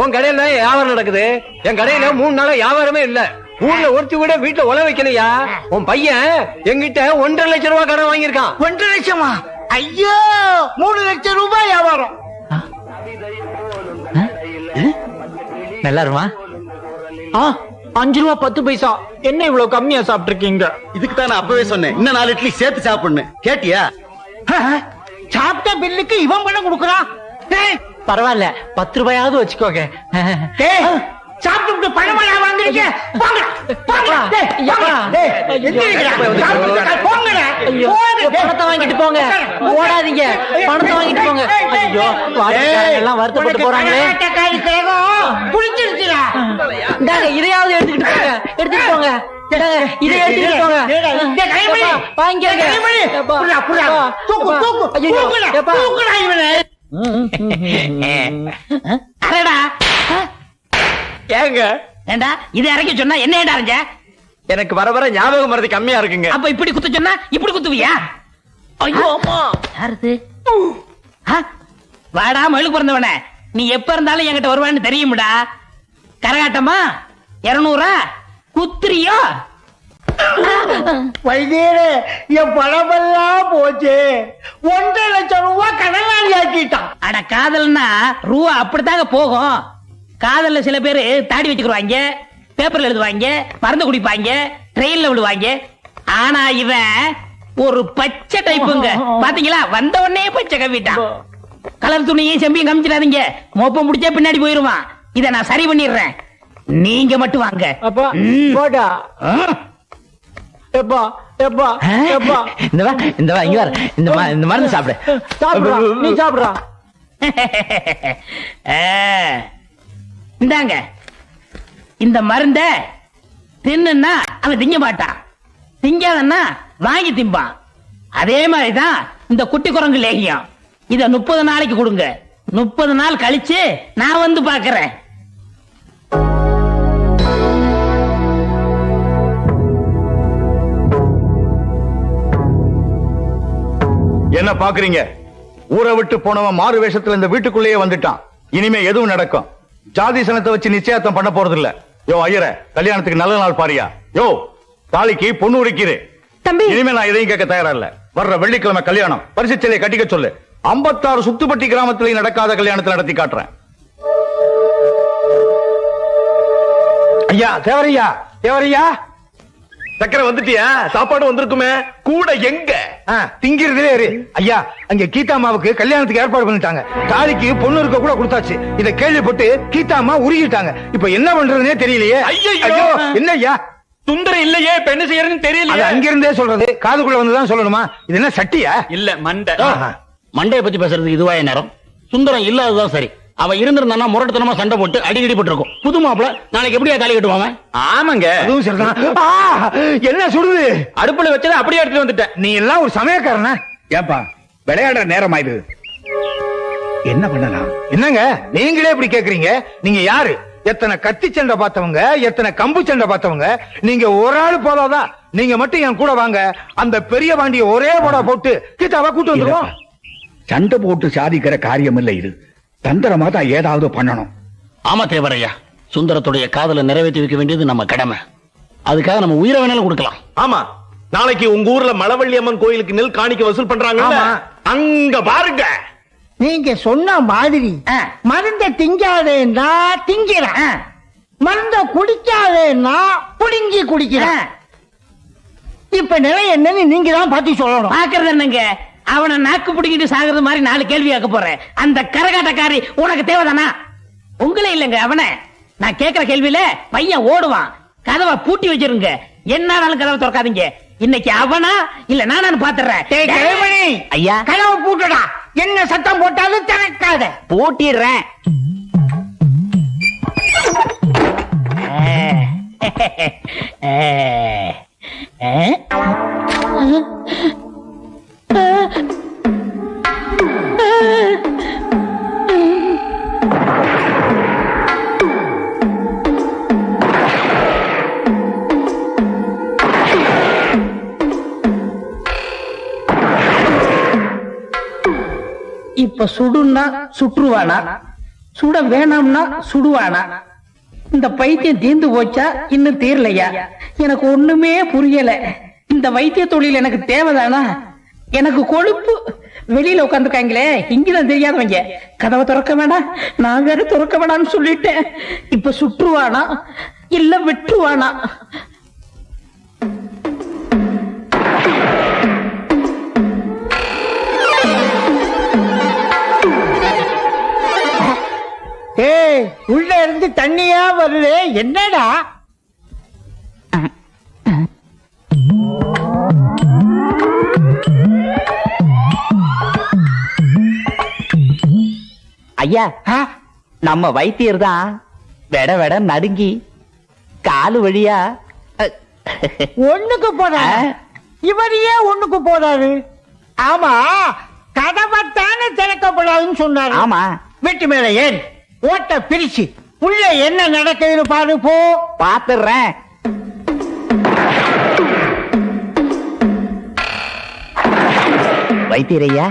உன் கடையில வியாபாரம் நடக்குது, என் கடையில 3 நாளா வியாபாரமே இல்ல. ஊர்ல ஒருத்தி விட வீட்டுல உழ வைக்கலையா? உன் பையன் என்கிட்ட 1.5 லட்சம் ரூபாய் கடன் வாங்கியிருக்கான். 1.5 லட்சமா? ஐயோ, 3 லட்சம் ரூபாய் வியாபாரம். நல்லா இருமா? 5 ரூபா 10 பைசா. என்ன இவ்வளவு கம்மியா சாப்பிட்டு இருக்கீங்க? இதுக்கு தான் நான் அப்பவே சொன்னேன், இன்னும் 4 இட்லி சேர்த்து சாப்பிடணும். கேட்டியா? சாப்பிட்ட பில்லுக்கு இவன் பணம் கொடுக்குறான். பரவாயில்ல, 10 ரூபாயாவது வச்சுக்கோங்க. சாப்பிட்டு பணமா வாங்குறீங்க? பணத்தை வாங்கிட்டு போங்க, ஓடாதீங்க. பணத்தை வாங்கிட்டு போங்க. ஐயோ, எல்லாம் வருத்தப்பட்டு போறாங்களே. இதையாவது எடுத்துக்கிட்டு போங்க, எடுத்துட்டு போங்க. இதை எடுத்துக்கிட்டு போங்க. ஏங்க ஏண்டா இதை இறக்கி சொன்னா என்ன ஏண்டா அரைஞ்ச? எனக்கு வர வர ஞாபகம் மறதி கம்மியா இருக்குங்க. அப்ப இப்படி குத்த சொன்னா இப்படி குத்துவியா? ஐயோ அம்மா, யாருது? வாடா மழுக்கு பிறந்தவனே, நீ எப்ப இருந்தாலும் என்கிட்ட வருவான்னு தெரியும்டா. கரகாட்டமா 200 குத்துறியோ? வைத்தியரே, என் பணமெல்லாம் போச்சு. 1.5 லட்சம் ரூபாய் கடனாளி ஆக்கிட்டான். அட, காதல்னா ரூபா அப்படித்தாங்க போகும். காதல்ல சில பேரு தாடி வச்சுக்குவாங்க, பேப்பர்ல எழுதுவாங்க, மருந்து குடிப்பாங்க, ட்ரெயின்ல விடுவாங்க. ஆனா இவன் ஒரு பச்சை டைப்புங்க. பாத்தீங்களா, வந்த உடனே பச்சை கவிட்டான். கலர் துணியும் செம்பியும் கமிச்சிடாதீங்க, மோப்பம் முடிச்சா பின்னாடி போயிருவான். இத நான் சரி பண்ணிடுறேன், நீங்க மட்டும் வாங்க. அப்பா போடா. எப்பா எப்பா எப்பா இந்த வா இங்க வர. இந்த மருந்து சாப்பிடு. சாப்பிடுறா, நீ சாப்பிடுறா. இந்தாங்க, இந்த மருந்த தின்னுன்னா அவன் திங்க மாட்டான், திங்காதன்னா வாங்கி திம்பான். அதே மாதிரிதான் இந்த குட்டி குரங்கு லேகியம். இத 30 நாளைக்கு கொடுங்க. 30 நாள் கழிச்சு நான் வந்து பாக்குறேன். என்ன பாக்குறீங்க? ஊரை விட்டு போனவன் மாறு வேஷத்துல இந்த வீட்டுக்குள்ளேயே வந்துட்டான். இனிமே எதுவும் நடக்கும். ஜாதி சனத்தை வச்சு நிச்சயத்தம் பண்ண போறது இல்ல. யோ ஐயர, கல்யாணத்துக்கு நல்ல நாள் பாரியா. யோ தாலிக்கு பொண்ணு உரிக்கிறே தம்பி. இனிமே நான் எதையும் கேட்க தயாரா இல்ல. வர்ற வெள்ளிக்கிழமை கல்யாணம், பரிசு சிலையை கட்டிக்க சொல்லு. 56 சுத்துப்பட்டி கிராமத்திலேயும் நடக்காத கல்யாணத்தை நடத்தி காட்டுறேன். ஐயா தேவரையா, தேவரையா, சக்கரை வந்துட்டியா? சாப்பாடு வந்திருக்குமே, கூட எங்க திங்கிறதுலே இரு. ஐயா, அங்க கீதாமாவுக்கு கல்யாணத்துக்கு ஏற்பாடு பண்ணிட்டாங்க. தாலிக்கு பொண்ணு இருக்க கூட கொடுத்தாச்சு. இத கேள்விப்பட்டு கீதாமா உருகிட்டாங்க. இப்ப என்ன பண்றதுனே தெரியலையே. ஐயோ, என்ன ஐயா? சுந்தரம் இல்லையே, இப்ப என்ன செய்யறதுன்னு தெரியல. அங்கிருந்தே சொல்றது, காதுக்குள்ள வந்துதான் சொல்லணுமா? இது என்ன சட்டியா? இல்ல மண்டை. மண்டைய பத்தி பேசுறதுக்கு இதுவா நேரம்? சுந்தரம் இல்லாததான் சரி. அவ இருந்திருந்தானா முரட்டுத்தனமா சண்டை போட்டு அடிக்கடி போட்டிருக்கும். புது மாப்பிள நாளைக்கு எப்படியா தாலி கட்டுவாங்க? ஆமாங்க, அதுவும் சரிதான். என்ன சுடுது? அடுப்புல வச்சதை அப்படியே எடுத்துட்டு வந்துட்டேன். நீ எல்லாம் ஒரு சமயக்காரனா? ஏப்பா விளையாடுற நேரம் ஆயுது, என்ன பண்ணலாம்? என்னங்க நீங்களே இப்படி கேக்குறீங்க? நீங்க யாரு? எத்தனை கத்தி சண்டை பார்த்தவங்க, எத்தனை கம்பு சண்டை பார்த்தவங்க. நீங்க ஒரு ஆள் போதாதான். நீங்க மட்டும் என் கூட வாங்க. அந்த பெரிய பாண்டிய ஒரே போடா போட்டு கீதாவா கூட்டு வந்துருவோம். சண்டை போட்டு சாதிக்கிற காரியம் இல்ல இது. தந்திரமா தான் ஏதாவது பண்ணணும். ஆமா தேவரையா, சுந்தரத்துடைய காதலை நிறைவேற்றி வைக்க வேண்டியது நம்ம கடமை. அதுக்காக நம்ம உயிரை வேணாலும் கொடுக்கலாம். ஆமா, நாளைக்கு உங்க ஊர்ல மலவள்ளி அம்மன் கோயிலுக்கு நெல் காணிக்க வசூல் பண்றாங்க. அங்க பாருங்க. நீங்க சொன்ன மாதிரி மருந்த திங்காதேன்னா திங்கிறான், மருந்த குடிக்காதேன்னா புடிங்கி குடிக்கிறான். இப்ப நிலை என்னன்னு நீங்க தான் பார்த்து சொல்லணும். பாக்குறது என்னங்க, அவனை நாக்கு பிடிக்கிட்டு சாகுறது மாதிரி 4 கேள்வி கேட்க போறேன். அந்த கரகாட்டக்காரி உனக்கு தேவைதானா? உங்களே இல்லங்க அவனை. நான் கேட்கிற கேள்வியில பையன் ஓடுவான். கதவை பூட்டி வச்சிருங்க, என்னாலும் கதவை திறக்காதீங்க. இன்னைக்கு அவனா இல்ல நானு பாத்துறேன். ஐயா, கதவை பூட்டுடா. என்ன சத்தம் போட்டாலும் திறக்காத. பூட்டிடுறேன். இப்ப சுடுன்னா சுற்றுவானா, சுட வேணாம்னா சுடுவானா? இந்த பைத்தியம் தீர்ந்து போச்சா இன்னும் தீரலையா? எனக்கு ஒண்ணுமே புரியல. இந்த வைத்திய தொழில் எனக்கு தேவைதானா? எனக்கு கொழுப்பு. வெளியில உட்காந்துருக்காங்களே, இங்கதான் தெரியாதவங்க. கதவை திறக்க வேணாம், நான் வேற திறக்க வேணாம்னு சொல்லிட்டேன். இப்ப சுற்றுவானா இல்ல வெற்றுவானா? ஏய், உள்ள இருந்து தண்ணியா வருது, என்னடா? ஐயா, நம்ம வைத்தியர் தான் வெட வெட நடுங்கி காலு வழியா ஒண்ணுக்கு போறாரு. இவர் ஏன் ஒண்ணுக்கு போறாரு? ஆமா, கதவைத்தானே திறக்கப்படாதுன்னு சொன்னாரு. ஆமா, வீட்டு மேல ஏறி ஓட்ட பிரிச்சு உள்ள என்ன நடக்குதுன்னு பாரு. போ, பாத்துறேன். வைத்தியரையா,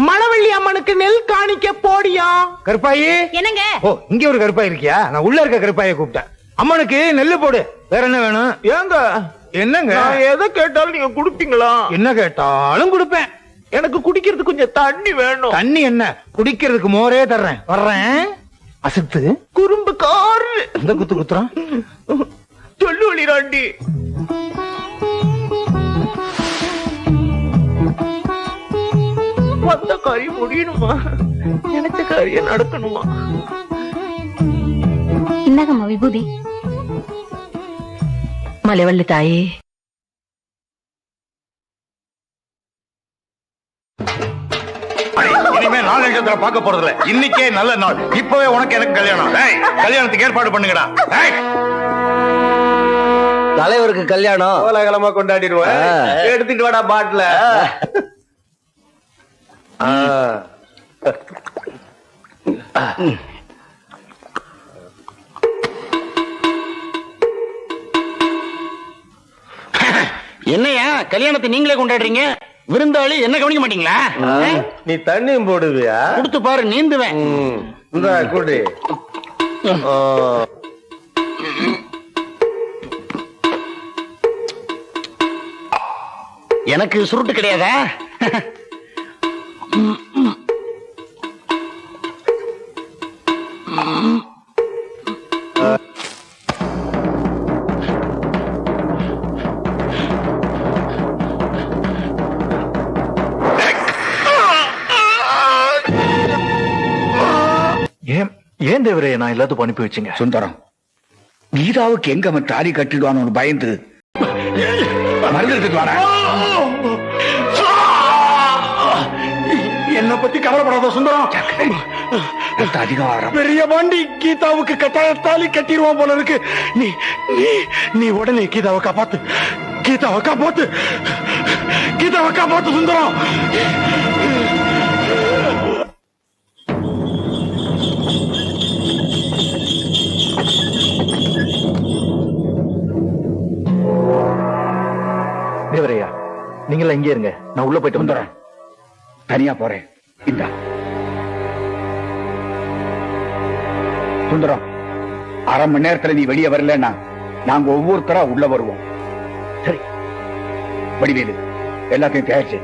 மலவள்ளி அம்மனுக்கு நெல் காணிக்க போடியா? கருப்பாயி என்னங்க ஓ இங்க ஒரு கருப்பாய் இருக்கியா? நான் உள்ள இருக்க கருப்பாயை கூப்பிட்டேன். அம்மனுக்கு நெல்லு போடு. வேற என்ன வேணும்? ஏங்க என்னங்க நான் எதை கேட்டாலும் நீங்க குடுப்பீங்களா? என்ன கேட்டாலும் கொடுப்பேன். எனக்கு குடிக்கிறதுக்கு கொஞ்சம் தண்ணி வேணும். தண்ணி என்ன, குடிக்கிறதுக்கு மோரே தர்றேன். வர்றேன். அசத்து குறும்பு காரு இந்த குத்து குத்துறான். சொல்லு வழிராண்டி. வந்த காரியம் முடியணுமா? நினைச்ச காரியம் நடக்கணுமா? இன்னாகம்மா விபூதி. மலைவள்ளி தாயே, இனிமே நாள் நட்சத்திர பார்க்க போறதில்ல. இன்னைக்கே நல்ல நாள். இப்பவே உனக்கு எனக்கு கல்யாணம். கல்யாணத்துக்கு ஏற்பாடு பண்ணுங்கடா. தலைவருக்கு கல்யாணம் கோலாகலமா கொண்டாடிடுவேன். எடுத்துட்டு வாடா பாட்டில. என்னையா கல்யாணத்தை நீங்களே கொண்டாடுறீங்க? விருந்தாளி என்ன கவனிக்க மாட்டீங்களா? நீ தண்ணியும் போடுவியா? கொடுத்து பாரு, நீந்துவேன். இந்த குடி. எனக்கு சுருட்டு கிடையாதா? ஏன் தேவரே நான் எல்லாத்துக்கும் அனுப்பி வச்சுங்க? சுந்தரம், கீதாவுக்கு எங்க அவன் தாலி கட்டிடுவான்னு பயந்து மருந்துட்டு வாடா. என்ன பத்தி கவலைப்படாத சுந்தரம். அதிகாரம் பெரிய பாண்டி கீதாவுக்கு கட்டாயத்தாலி கட்டிடுவான் போல இருக்கு. நீ நீ நீ உடனே கீதாவை காப்பாத்து. கீதாவை காப்பாத்து. கீதாவை காப்பாத்து சுந்தரம். தேவரையா நீங்கள இங்கே இருங்க, நான் உள்ள போயிட்டு வந்துடுறேன். தனியா போறேன். இந்தா சுந்தரம், அரை மணி நேரத்துல நீ வெளியே வரலன்னா நாங்க ஒவ்வொருத்தரா உள்ள வருவோம். சரி வடிவேலு, எல்லாத்தையும் தயாரிச்சு.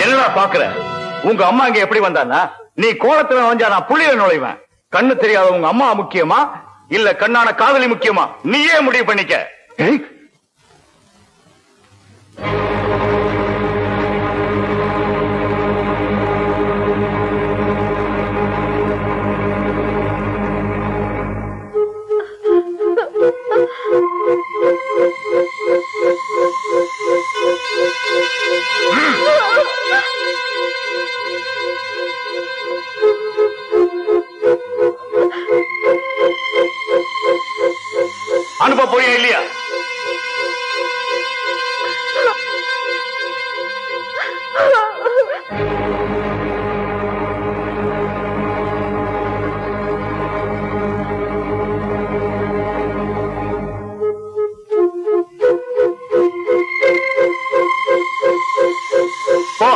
என்னடா பாக்குற? உங்க அம்மா இங்க எப்படி வந்தானா? நீ கோலத்துல நுழைஞ்சா நான் புள்ளியில நுழைவேன். கண்ணு தெரியாத உங்க அம்மா முக்கியமா இல்ல கண்ணான காதலி முக்கியமா? நீயே முடிவு பண்ணிக்க. அனுப்ப போறியா இல்லையா? போ.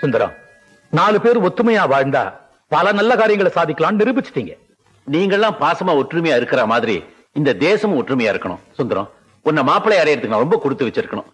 சுந்தரம், 4 பேர் ஒத்துமையா வாழ்ந்தா பல நல்ல காரியங்களை சாதிக்கலாம்னு நிரூபிச்சிட்டீங்க. நீங்கெல்லாம் பாசமா ஒற்றுமையா இருக்கிற மாதிரி இந்த தேசமும் ஒற்றுமையா இருக்கணும். சுந்தரம், உன்னை மாப்பிள்ளை அடையறதுக்கு நான் ரொம்ப கொடுத்து வச்சிருக்கணும்.